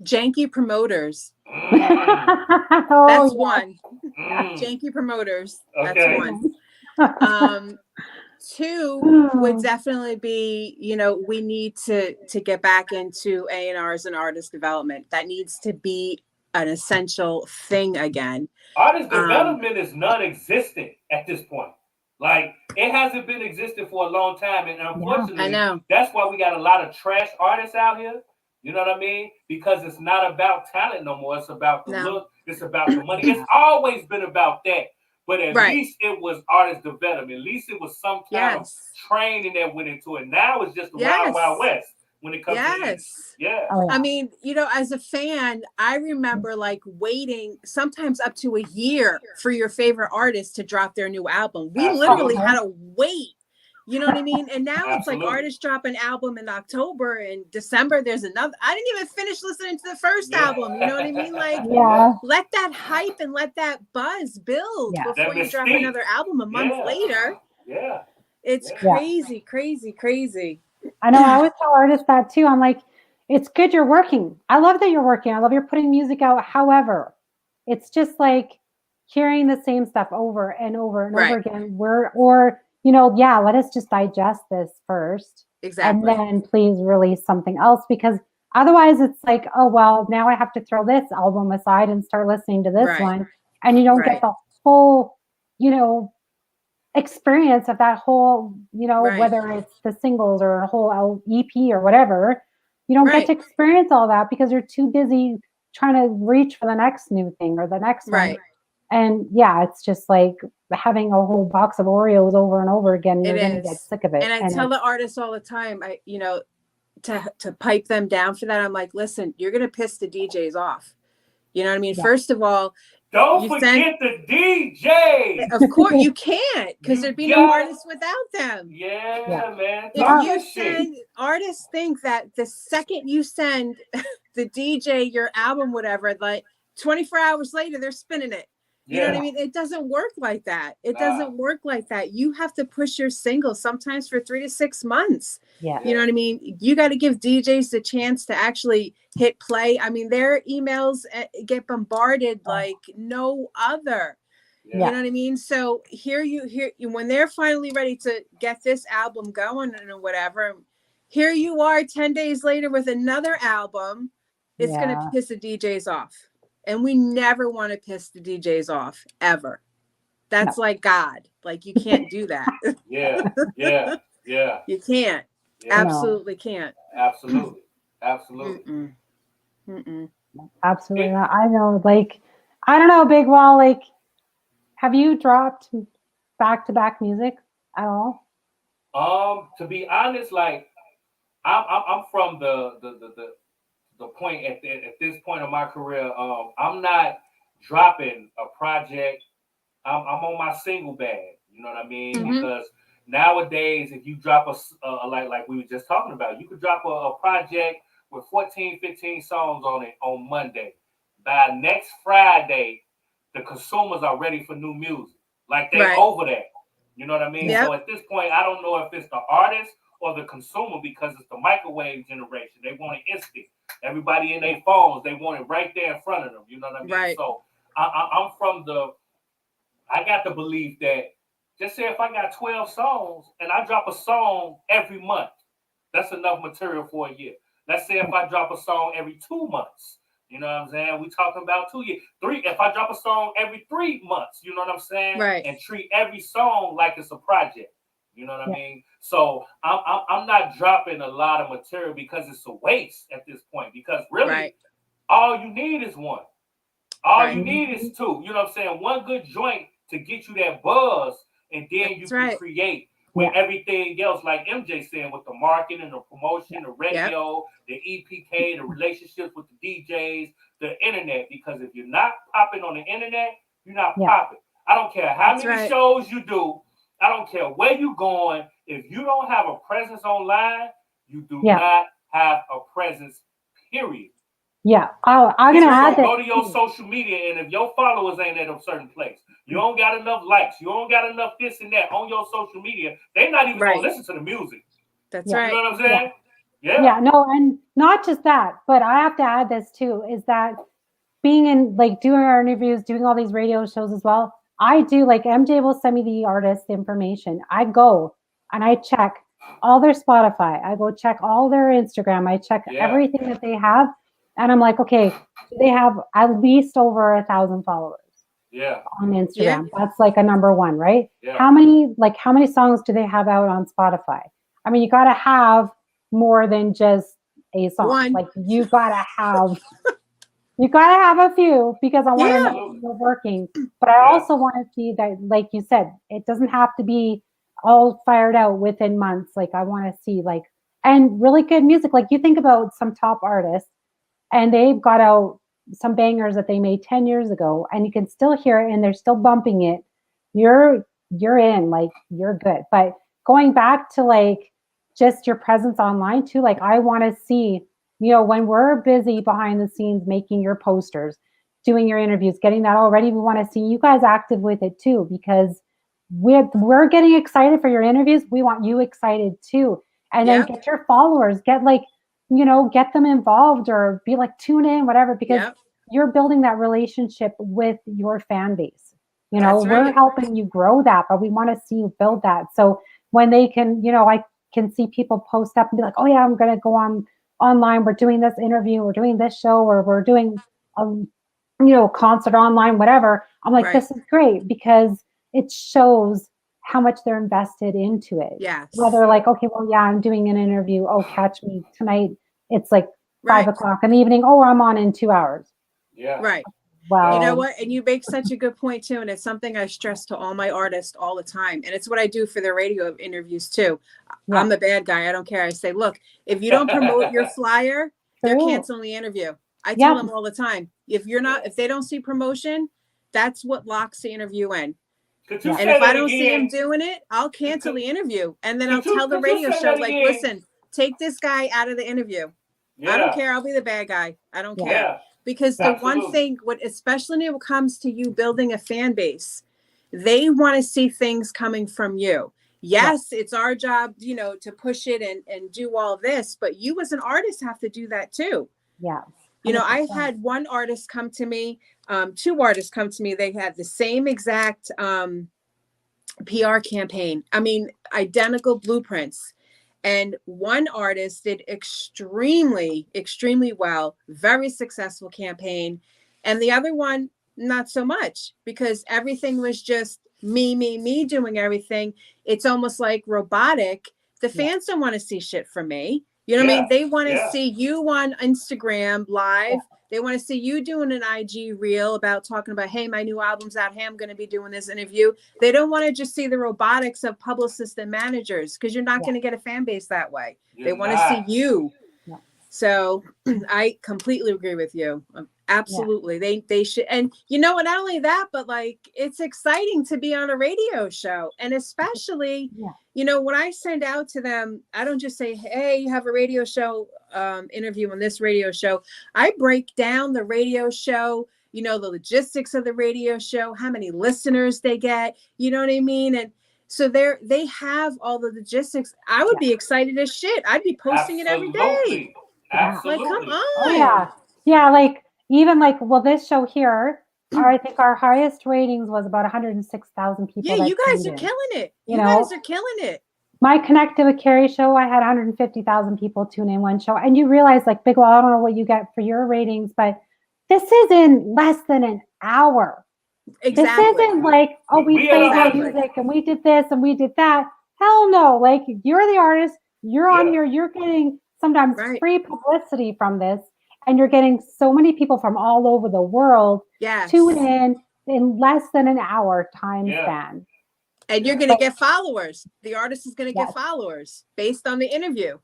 Janky promoters. That's one. Janky promoters. Okay. That's one. Two would definitely be, we need to get back into A&Rs and artist development. That needs to be an essential thing again. Artist development is non-existent at this point. Like, it hasn't been existent for a long time, and unfortunately, I know. That's why we got a lot of trash artists out here. You know what I mean? Because it's not about talent no more. It's about the look. It's about the money. It's always been about that. But at least it was artist development. At least it was some kind of training that went into it. Now it's just the wild, wild west when it comes to this. Yeah. Oh, yeah. I mean, as a fan, I remember like waiting sometimes up to a year for your favorite artist to drop their new album. We literally had to wait. You know what I mean? And now it's like artists drop an album in October, and December there's another. I didn't even finish listening to the first album. You know what I mean? Like, let that hype and let that buzz build before you drop another album a month later. Yeah. It's crazy, crazy, crazy. I know. I always tell artists that too. I'm like, it's good you're working. I love that you're working. I love you're putting music out. However, it's just like hearing the same stuff over and over and over again. Let us just digest this first. Exactly. And then please release something else, because otherwise it's like, oh, well, now I have to throw this album aside and start listening to this one. And you don't get the full, experience of that whole, Right. whether it's the singles or a whole EP or whatever. You don't get to experience all that because you're too busy trying to reach for the next new thing or the next Right. one. And yeah, it's just like having a whole box of Oreos over and over again. You're going to get sick of it. And I tell the artists all the time, to pipe them down for that. I'm like, listen, you're going to piss the DJs off. You know what I mean? Yeah. First of all, don't forget the DJ. Of course, you can't, because there'd be no artists without them. Yeah, man. If you send, artists think that the second you send the DJ your album, whatever, like 24 hours later, they're spinning it. You know what I mean? It doesn't work like that. It doesn't work like that. You have to push your single sometimes for 3 to 6 months. Yeah. You know what I mean? You got to give DJs the chance to actually hit play. I mean, their emails get bombarded like no other. You know what I mean? So here when they're finally ready to get this album going or whatever, here you are 10 days later with another album. It's going to piss the DJs off. And we never want to piss the DJs off, ever. That's like God. Like, you can't do that. Yeah. You can't. Absolutely can't. Absolutely. Mm-mm. Absolutely not. I know, like, I don't know, Big Wall, like, have you dropped back-to-back music at all? To be honest, like, I'm from the point at this point of my career, I'm not dropping a project. I'm on my single bag. You know what I mean? Mm-hmm. Because nowadays, if you drop a like we were just talking about, you could drop a project with 14, 15 songs on it on Monday. By next Friday, the consumers are ready for new music. Like, they over that. You know what I mean? Yep. So at this point, I don't know if it's the artist or the consumer, because it's the microwave generation. They want it instant. Everybody in their phones, they want it right there in front of them. You know what I mean? Right. So I'm from I got the belief that, just say if I got 12 songs and I drop a song every month, that's enough material for a year. Let's say if I drop a song every 2 months, you know what I'm saying? We talking about 2 years. 3, if I drop a song every 3 months, you know what I'm saying? Right. And treat every song like it's a project. You know what I mean? So I'm not dropping a lot of material because it's a waste at this point. Because really, all you need is one. All you need is two. You know what I'm saying? One good joint to get you that buzz, and then you can create with everything else, like MJ saying, with the marketing, the promotion, the radio, the EPK, the relationships with the DJs, the internet. Because if you're not popping on the internet, you're not popping. I don't care how many shows you do. I don't care where you're going. If you don't have a presence online, you do not have a presence, period. Yeah. I'm going to add that. Go to your social media, and if your followers ain't at a certain place, you don't got enough likes, you don't got enough this and that on your social media, they're not even going to listen to the music. That's right. You know what I'm saying? Yeah, no, and not just that, but I have to add this too, is that being in, like, doing our interviews, doing all these radio shows as well, I do, like, MJ will send me the artist information. I go and I check all their Spotify. I go check all their Instagram. I check everything that they have. And I'm like, okay, they have at least over 1,000 followers on Instagram. Yeah. That's like a number one, right? Yeah. How many songs do they have out on Spotify? I mean, you got to have more than just a song. One. Like, you got to have... You got to have a few, because I want to know you're working. But I also want to see that, like you said, it doesn't have to be all fired out within months. Like, I want to see, like, and really good music. Like, you think about some top artists, and they've got out some bangers that they made 10 years ago, and you can still hear it, and they're still bumping it. You're in, like, you're good. But going back to, like, just your presence online too, like, I want to see, you know, when we're busy behind the scenes making your posters, doing your interviews, getting that all ready, we want to see you guys active with it too, because we're getting excited for your interviews. We want you excited too. And then get your followers, get, like, you know, get them involved, or be like, tune in, whatever, because you're building that relationship with your fan base. You know, we're helping you grow that, but we want to see you build that. So when they can, you know, I can see people post up and be like, oh yeah, I'm going to go online, we're doing this interview, we're doing this show, or we're doing you know, concert online, whatever. I'm like, this is great, because it shows how much they're invested into it. Yes. Whether like, okay, well, yeah, I'm doing an interview. Oh, catch me tonight. It's like Right. 5 o'clock in the evening. Oh, I'm on in 2 hours. Yeah. Right. Well, You know what? And you make such a good point too. And it's something I stress to all my artists all the time. And it's what I do for their radio interviews too. Yeah. I'm the bad guy. I don't care. I say, look, if you don't promote your flyer, they're True. canceling the interview. I Yeah. tell them all the time, if they don't see promotion, that's what locks the interview in. Could you And say if I that don't see again? him doing it, I'll cancel the interview. And then I'll Could you- tell the could you radio say show, that like, again? listen, take this guy out of the interview. Yeah. I don't care. I'll be the bad guy. I don't care. Yeah. Because the one Absolutely. thing, especially when it comes to you building a fan base, they want to see things coming from you. Yes, it's our job, to push it and do all this, but you as an artist have to do that too. yeah. I've had one artist come to me, 2 artists come to me. They had the same exact PR campaign. I mean, identical blueprints. And one artist did extremely, extremely well, very successful campaign. And the other one, not so much, because everything was just me doing everything. It's almost like robotic. The fans don't want to see shit from me. You know what I mean? They want to see you on Instagram live. They want to see you doing an IG reel about talking about, hey, my new album's out. Hey, I'm going to be doing this interview. They don't want to just see the robotics of publicists and managers, because you're not going to get a fan base that way. They want to see you. Yeah. So I completely agree with you. Absolutely. They should. And not only that, but like, it's exciting to be on a radio show. And especially, when I send out to them, I don't just say, hey, you have a radio show interview on this radio show. I break down the radio show, the logistics of the radio show, how many listeners they get, you know what I mean? And so they have all the logistics. I would be excited as shit. I'd be posting it every day. Absolutely. Like, come on. Oh, yeah. Yeah. Like, even like, well, this show here, I think our highest ratings was about 106,000 people. Yeah, you guys are killing it. You guys are killing it. My Connected with Cari show, I had 150,000 people tune in one show. And you realize, like, Big, well, I don't know what you get for your ratings, but this is in less than an hour. Exactly. This isn't like, oh, we played our music and we did this and we did that. Hell no. Like, you're the artist. You're on here. You're getting sometimes free publicity from this. And you're getting so many people from all over the world tune in less than an hour time span. And you're going to get followers. The artist is going to get followers based on the interview.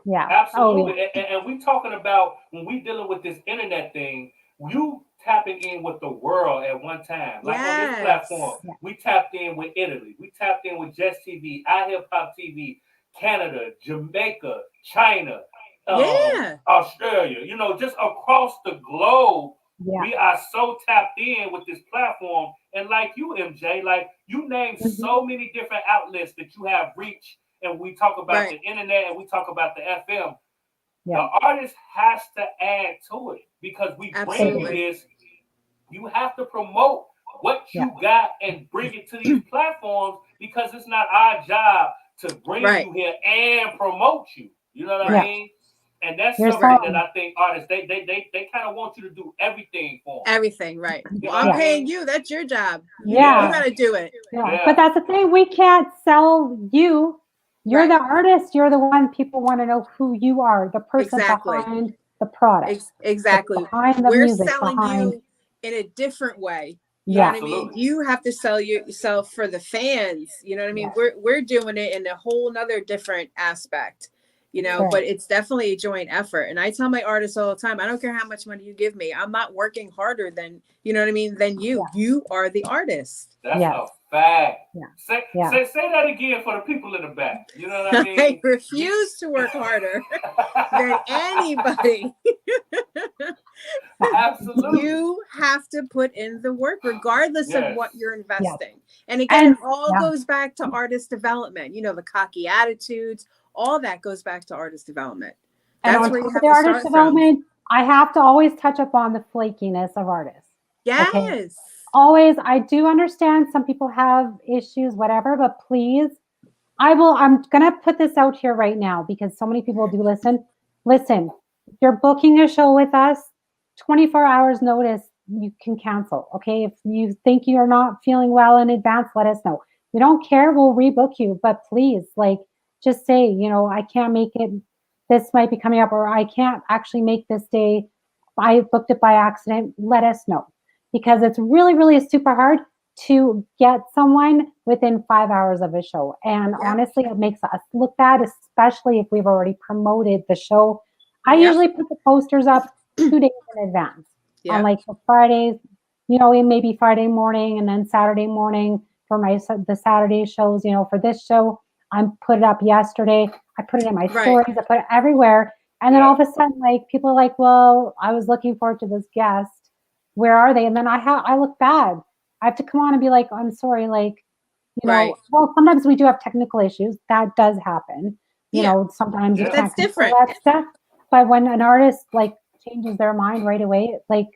Yeah. Absolutely. Oh, yeah. And we talking about, when we dealing with this internet thing, you tapping in with the world at one time. Like on this platform, we tapped in with Italy. We tapped in with Just TV, iHipHop TV, Canada, Jamaica, China, Australia, just across the globe. We are so tapped in with this platform. And like you, MJ, like you named so many different outlets that you have reached. And we talk about the internet and we talk about the FM. The artist has to add to it, because we bring you this. You have to promote what you got and bring it to these platforms, because it's not our job to bring you here and promote you. You know what I mean? And that's something that I think artists, they kind of want you to do everything for them. Everything, right. Well, I'm paying you. That's your job. Yeah. You got to do it. Yeah. But that's the thing. We can't sell you. You're the artist. You're the one people want to know who you are, the person behind the product. Exactly. We're music, selling you in a different way. You know what I mean? You have to sell yourself for the fans. You know what I mean? We're doing it in a whole nother different aspect. But it's definitely a joint effort. And I tell my artists all the time, I don't care how much money you give me. I'm not working harder than, than you. You are the artist. That's a fact. Say that again for the people in the back. You know what I mean? I refuse to work harder than anybody. Absolutely. You have to put in the work regardless of what you're investing. And again, it all goes back to artist development. The cocky attitudes. All that goes back to artist development. That's where you have to start from. I have to always touch upon the flakiness of artists. Yes. Okay? Always. I do understand some people have issues, whatever, but please, I'm going to put this out here right now, because so many people do listen. Listen, if you're booking a show with us, 24 hours notice, you can cancel. Okay. If you think you're not feeling well in advance, let us know. we don't care, we'll rebook you, but please, like, just say, you know, I can't make it, this might be coming up, or I can't actually make this day, I booked it by accident, let us know. Because it's really, really super hard to get someone within 5 hours of a show. And honestly, it makes us look bad, especially if we've already promoted the show. I usually put the posters up 2 days in advance on like the Fridays, you know, it may be Friday morning and then Saturday morning for the Saturday shows, you know, for this show, I'm put it up yesterday. I put it in my stories, I put it everywhere. And then all of a sudden, like, people are like, well, I was looking forward to this guest. Where are they? And then I look bad. I have to come on and be like, I'm sorry, like, you know, well, sometimes we do have technical issues. That does happen. You know, sometimes you can't control that stuff. But when an artist like changes their mind right away, like,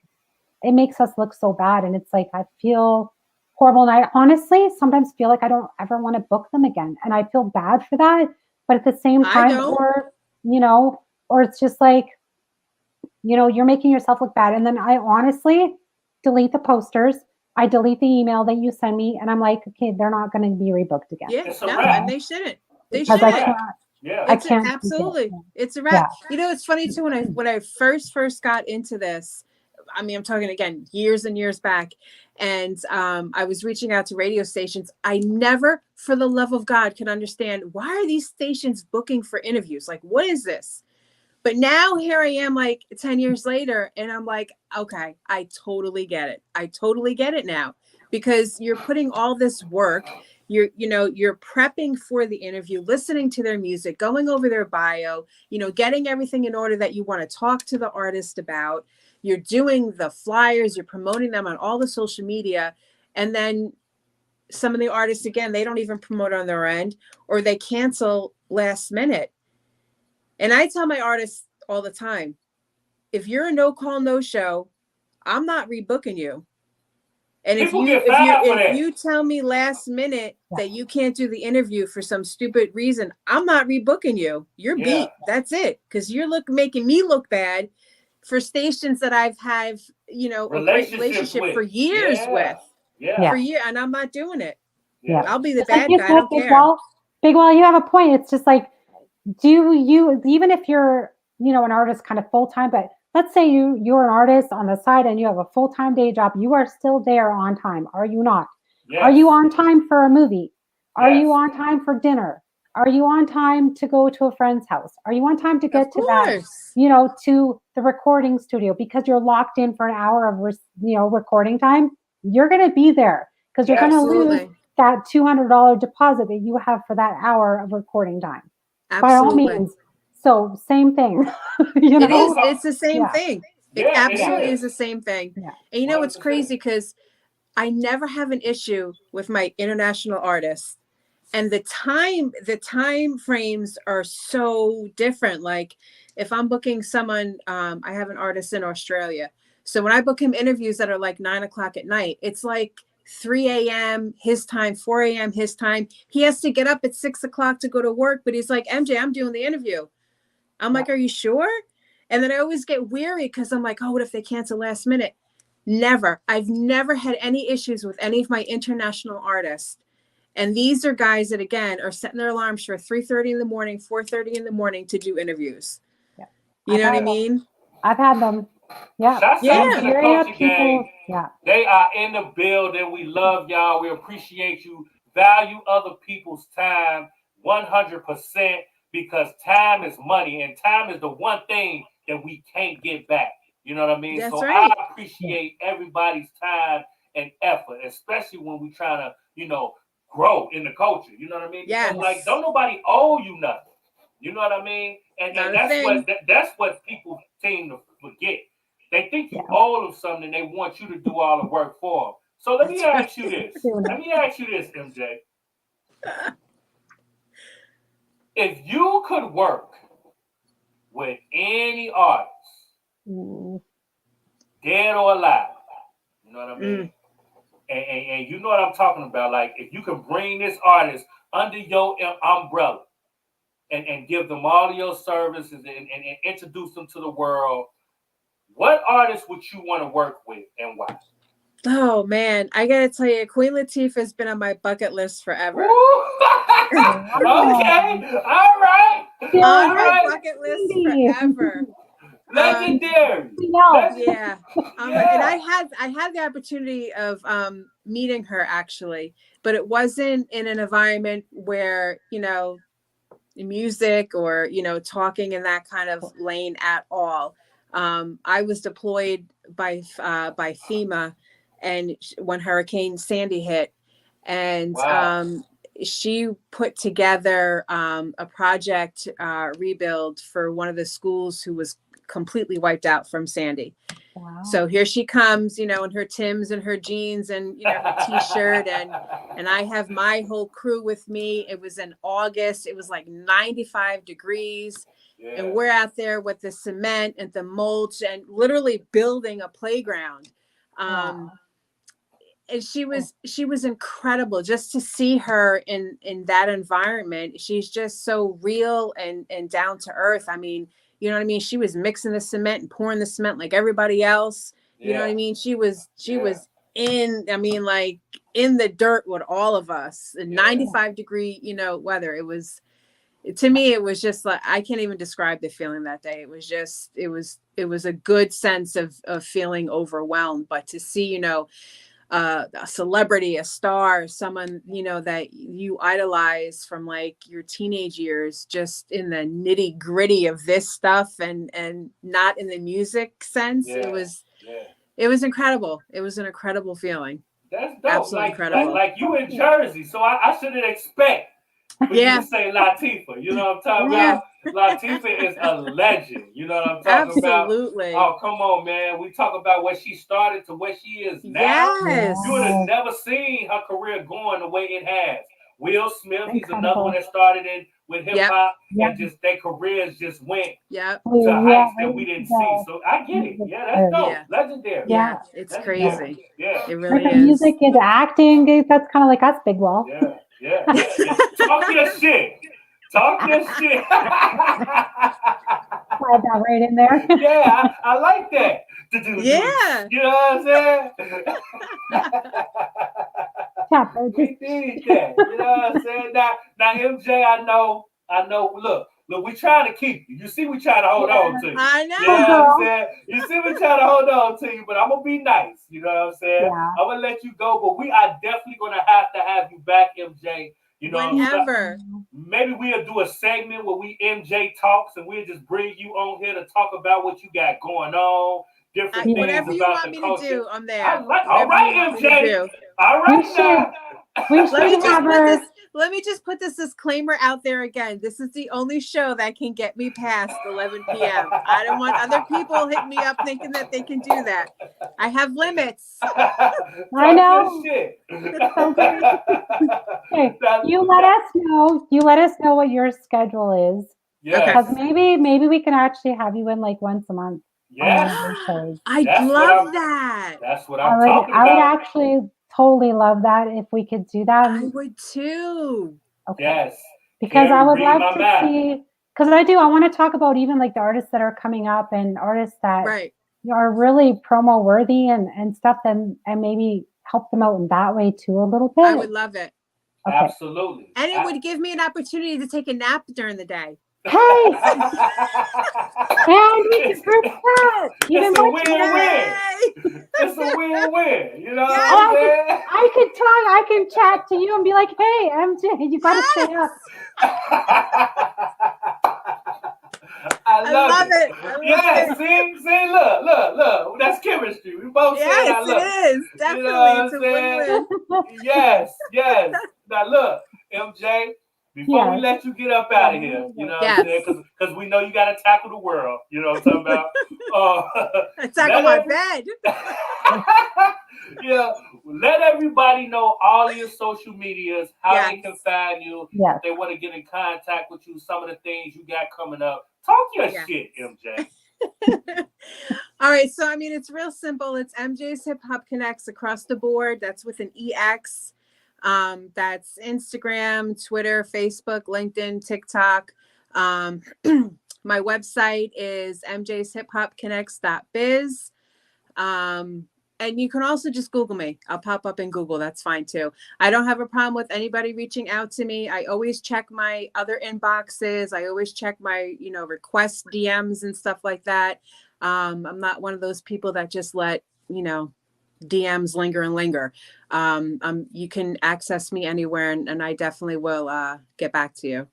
it makes us look so bad. And it's like, I feel horrible. And I honestly sometimes feel like I don't ever want to book them again. And I feel bad for that. But at the same time, or, you know, or it's just like, you know, you're making yourself look bad. And then I honestly delete the posters. I delete the email that you send me. And I'm like, okay, they're not going to be rebooked again. Yeah, no, and they shouldn't. They because shouldn't. I can't. Absolutely. It's a wrap. You know, it's funny too, when I first got into this, I mean, I'm talking again, years and years back. And I was reaching out to radio stations. I never, for the love of God, could understand, why are these stations booking for interviews? Like, what is this? But now here I am, like 10 years later, and I'm like, okay, I totally get it. I totally get it now, because you're putting all this work, you're prepping for the interview, listening to their music, going over their bio, you know, getting everything in order that you want to talk to the artist about. You're doing the flyers, you're promoting them on all the social media. And then some of the artists, again, they don't even promote on their end, or they cancel last minute. And I tell my artists all the time, if you're a no call, no show, I'm not rebooking you. And if you tell me last minute that you can't do the interview for some stupid reason, I'm not rebooking you. You're beat. That's it. Because you're making me look bad for stations that I've had, you know, a great relationship for years with. For years, and I'm not doing it. I'll be the bad guy. I don't care. Big Wall, you have a point. It's just like, do you, even if you're, you know, an artist kind of full-time, but let's say you're an artist on the side and you have a full-time day job, you are still there on time. Are you not? Are you on time for a movie? Are you on time for dinner? Are you on time to go to a friend's house? Are you on time to get to that, you know, to the recording studio? Because you're locked in for an hour of, you know, recording time. You're going to be there because you're going to lose that $200 deposit that you have for that hour of recording time. By all means. So same thing. You know? It's the same thing. It absolutely is the same thing. And you know, it's crazy because I never have an issue with my international artists. And the time frames are so different. Like if I'm booking someone, I have an artist in Australia. So when I book him interviews that are like 9 o'clock at night, it's like 3 a.m. his time, 4 a.m. his time. He has to get up at 6 o'clock to go to work, but he's like, MJ, I'm doing the interview. I'm like, are you sure? And then I always get weary because I'm like, oh, what if they cancel last minute? Never. I've never had any issues with any of my international artists. And these are guys that, again, are setting their alarms for 3:30 in the morning, 4:30 in the morning to do interviews. You know what I mean? I've had them. Shouts out to the Culture Gang. They are in the building. We love y'all. We appreciate you. Value other people's time 100%, because time is money, and time is the one thing that we can't get back. You know what I mean? I appreciate everybody's time and effort, especially when we trying to, you know, grow in the culture. You know what I mean? Because, like, don't nobody owe you nothing. You know what I mean? And that's what people seem to forget. They think you owe them something, and they want you to do all the work for them. So let me ask you this. MJ. If you could work with any artist, dead or alive, you know what I mean? And you know what I'm talking about. Like, if you could bring this artist under your umbrella and give them all of your services and introduce them to the world, what artist would you want to work with and why? Oh man, I gotta tell you, Queen Latifah has been on my bucket list forever. Okay, all right, Yeah, On all my right. bucket list Cindy. forever. Legendary. Yeah. And I had the opportunity of meeting her actually, but it wasn't in an environment where, you know, music or, you know, talking in that kind of lane at all. I was deployed by FEMA, and when Hurricane Sandy hit, and Wow. she put together a project rebuild for one of the schools who was completely wiped out from Sandy. Wow. So here she comes, you know, in her Timbs and her jeans and, you know, her t-shirt, and I have my whole crew with me. It was in August. It was like 95 degrees. Yeah. And we're out there with the cement and the mulch and literally building a playground. Wow. And she was incredible just to see her in that environment. She's just so real and down to earth. I mean, you know what I mean? She was mixing the cement and pouring the cement like everybody else. You know what I mean? She was in, I mean, like in the dirt with all of us in 95-degree, you know, weather. It was, to me, it was just like, I can't even describe the feeling that day. It was just, it was a good sense of feeling overwhelmed, but to see, you know, a celebrity, a star, someone, you know, that you idolize from like your teenage years, just in the nitty gritty of this stuff and not in the music sense. It was incredible. It was an incredible feeling. That's dope. Absolutely incredible. Like you in Jersey, so I shouldn't expect for you to say Latifah. You know what I'm talking about? Latifah is a legend. You know what I'm talking about? Absolutely. Oh, come on, man. We talk about where she started to where she is now. Yes. You would have never seen her career going the way it has. Will Smith, he's another one that started in with hip hop, and just their careers just went to heights that we didn't see. So I get it. Yeah, that's dope. Legendary. Yeah, it's that's crazy. Dope. Yeah, it really is. Music is acting. That's kind of like us, Big Wall. Yeah. Talk your shit. Talk your shit. Slide that right in there. Yeah, I like that. Yeah. You know what I'm saying? We need that. You know what I'm saying? Now, MJ, I know. Look, we trying to keep you. You see, we trying to hold on to you. I know. You know what I'm saying? You see, we trying to hold on to you, but I'm gonna be nice. You know what I'm saying? Yeah. I'm gonna let you go, but we are definitely gonna have you back, MJ. You know, whenever. Maybe we'll do a segment where we MJ talks, and we'll just bring you on here to talk about what you got going on, different things whatever you about want the me culture. to do, I'm there. All right, MJ. All right, now. Let me just put this disclaimer out there again. This is the only show that can get me past 11 p.m. I don't want other people hitting me up thinking that they can do that. I have limits. I know. Okay, you let us know. You let us know what your schedule is. Because maybe we can actually have you in like once a month. Yeah, I'd love that. That's what I'm talking about. I would actually totally love that if we could do that. I would too. Okay. Yes. Because I would love to see, because I want to talk about even like the artists that are coming up and artists that are really promo worthy and stuff, and maybe help them out in that way too a little bit. I would love it. Okay. Absolutely. And it would give me an opportunity to take a nap during the day. Hey! And we can prove that. It's a win-win. It's a win-win. You know what I'm saying? I can chat to you and be like, hey, MJ, you got to stay up. I love it. See, look. That's chemistry. We both say that. Look. It is. Definitely. You know it's a win-win. Yes. Now, look, MJ, before we let you get up out of here, you know what I'm saying? Because we know you got to tackle the world. You know what I'm talking about? Tackle my bed. Let everybody know all of your social medias, how they can find you, if they want to get in contact with you, some of the things you got coming up. Talk your shit, MJ. All right, so I mean, it's real simple. It's MJ's Hip Hop Connects across the board. That's with an EX. That's Instagram, Twitter, Facebook, LinkedIn, TikTok. My website is mjshiphopconnects.biz. And you can also just Google me. I'll pop up in Google. That's fine too. I don't have a problem with anybody reaching out to me. I always check my other inboxes. I always check my, request DMs and stuff like that. I'm not one of those people that just let, DMs linger and linger. You can access me anywhere, and I definitely will get back to you.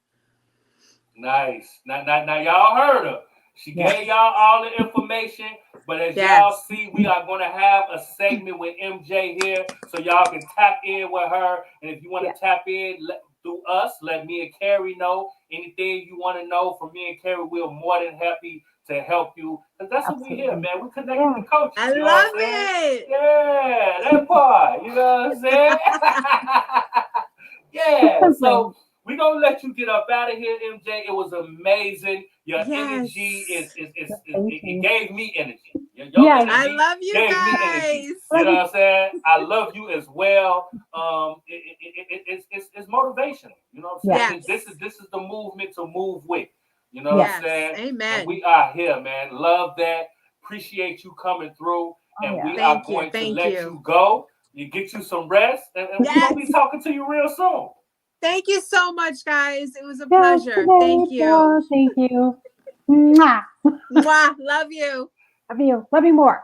Nice. Now y'all heard her. She gave y'all all the information, but as y'all see, we are going to have a segment with MJ here, so y'all can tap in with her. And if you want to tap in through us, let me and Cari know. Anything you want to know from me and Cari, we're more than happy to help you. Because that's what we here, man. We connect with the coaches. I love it. Yeah, that part. You know what I'm saying? Yeah. So we're going to let you get up out of here, MJ. It was amazing. Your energy it gave me energy. Your energy I love you guys. You know what I'm saying? I love you as well. It's motivational. You know what I'm saying? This is the movement to move with. You know what I'm saying? Amen. And we are here, man. Love that. Appreciate you coming through. And we are going to let you go. You get you some rest. And we're going to be talking to you real soon. Thank you so much, guys. It was a pleasure. Thank you. Oh, thank you. Mwah. Mwah. Love you. Love you. Love you more.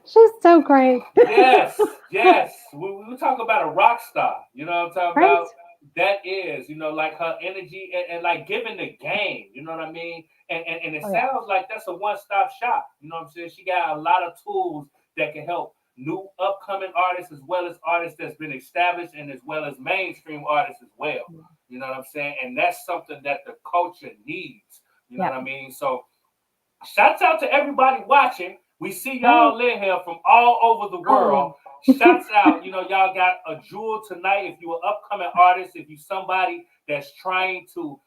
She's so great. Yes. We talk about a rock star. You know what I'm talking about? That is, like her energy and like giving the game. You know what I mean? And it sounds like that's a one-stop shop. You know what I'm saying? She got a lot of tools that can help new upcoming artists as well as artists that's been established and as well as mainstream artists as well. You know what I'm saying? And that's something that the culture needs. You know what I mean? So shouts out to everybody watching. We see y'all in here from all over the world. Shouts out. Y'all got a jewel tonight. If you're an upcoming artist, if you're somebody that's trying to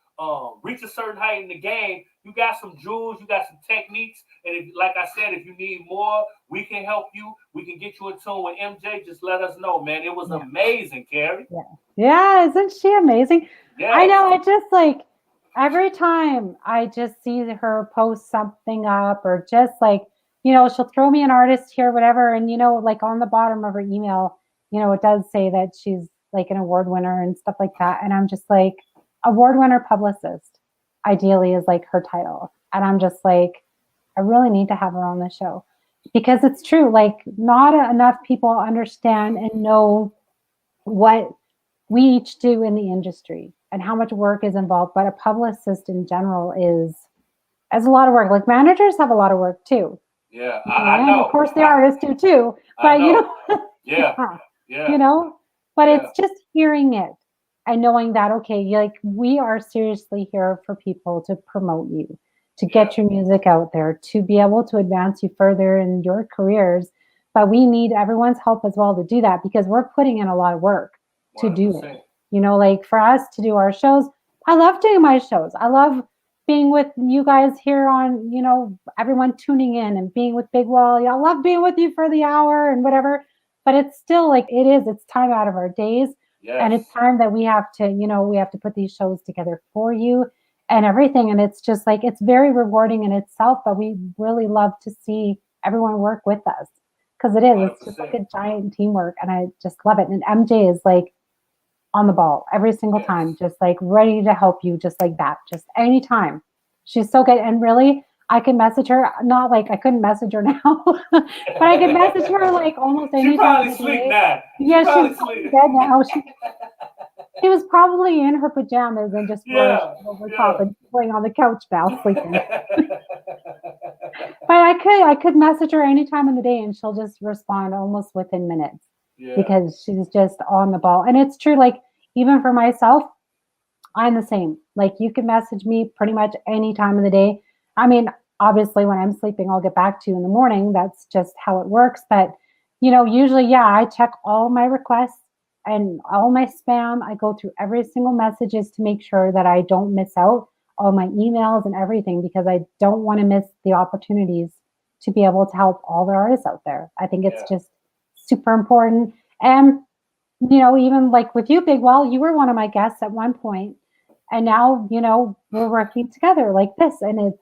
reach a certain height in the game, you got some jewels, you got some techniques. And if, like I said, if you need more, we can help you. We can get you in tune with MJ. Just let us know, man. It was amazing, Cari. Yeah, isn't she amazing? Yes. I know. I just like every time I just see her post something up or just like, she'll throw me an artist here, whatever. And, like on the bottom of her email, it does say that she's like an award winner and stuff like that. And I'm just like, award winner publicist, ideally, is like her title. And I'm just like, I really need to have her on the show because it's true. Like, not enough people understand and know what we each do in the industry and how much work is involved. But a publicist in general is a lot of work. Like, managers have a lot of work too. Yeah, I know. Of course, the artists do too. But but it's just hearing it and knowing that, okay, like we are seriously here for people to promote you, to get your music out there, to be able to advance you further in your careers. But we need everyone's help as well to do that because we're putting in a lot of work to 100%. Do it. Like for us to do our shows, I love doing my shows. I love being with you guys here on, everyone tuning in and being with Big Wall. I love being with you for the hour and whatever, but it's still like it's time out of our days. Yes. And it's time that we have to put these shows together for you and everything. And it's just like, it's very rewarding in itself, but we really love to see everyone work with us because it's just like a giant teamwork and I just love it. And MJ is like, on the ball every single time, just like ready to help you, just like that, just anytime. She's so good. And really, I can message her, not like I couldn't message her now, but I can message her like almost anytime. She probably sleep now. Yeah, she's dead now. She was probably in her pajamas and just over top and laying on the couch now sleeping. But I could message her any time in the day and she'll just respond almost within minutes. Because she's just on the ball. And it's true, like, even for myself, I'm the same. Like, you can message me pretty much any time of the day. I mean, obviously, when I'm sleeping, I'll get back to you in the morning. That's just how it works. But, usually, I check all my requests and all my spam. I go through every single messages to make sure that I don't miss out all my emails and everything because I don't want to miss the opportunities to be able to help all the artists out there. I think it's just super important. And, even like with you, Big Wall, you were one of my guests at one point, and now, we're working together like this. And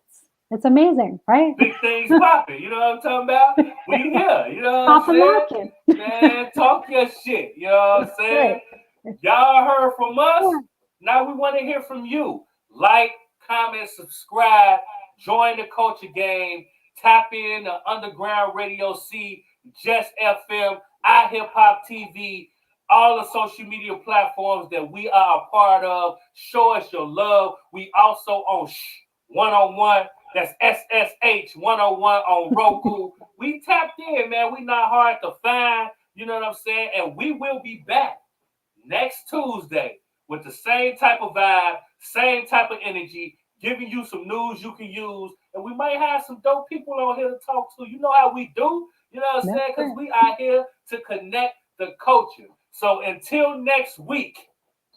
It's amazing, right? Big things popping. You know what I'm talking about? We here. You know what Pop a I'm napkin. saying? Man, talk your shit. You know what I'm saying? Y'all heard from us. Now we want to hear from you. Like, comment, subscribe, join the culture game, tap in the Underground Radio C, Just FM, iHipHop TV, all the social media platforms that we are a part of. Show us your love. We also on 101. That's SSH 101 on Roku. We tapped in, man. We not hard to find. You know what I'm saying? And we will be back next Tuesday with the same type of vibe, same type of energy, giving you some news you can use. And we might have some dope people on here to talk to. You know how we do? You know what I'm saying? Because we are here to connect the culture. So until next week,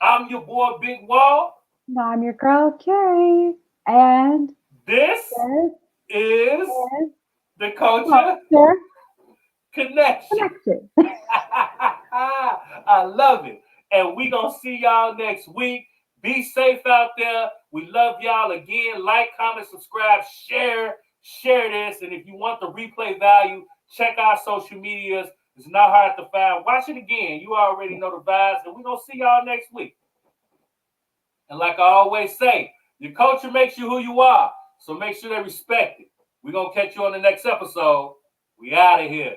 I'm your boy, Big Wall. I'm your girl, Cari. And this is the Culture Connection. I love it. And we going to see y'all next week. Be safe out there. We love y'all. Again, like, comment, subscribe, share this. And if you want the replay value, check our social medias. It's not hard to find. Watch it again. You already know the vibes. And we're going to see y'all next week. And like I always say, your culture makes you who you are. So make sure they respect it. We're going to catch you on the next episode. We out of here.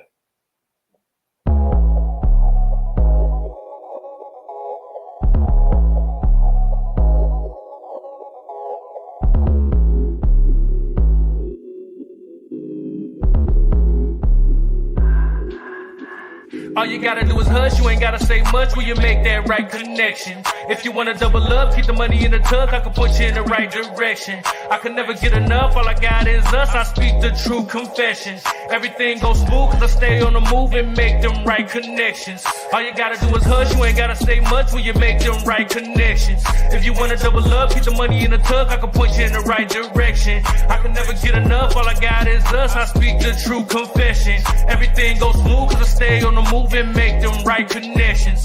All you gotta do is hush, you ain't gotta say much when you make that right connection. If you wanna double up, keep the money in the tuck, I can put you in the right direction. I can never get enough, all I got is us, I speak the true confessions. Everything goes smooth cause I stay on the move and make them right connections. All you gotta do is hush, you ain't gotta say much when you make them right connections. If you wanna double up, keep the money in the tuck, I can put you in the right direction. I can never get enough, all I got is us, I speak the true confession. Everything goes smooth cause I stay on the move and make them right connections.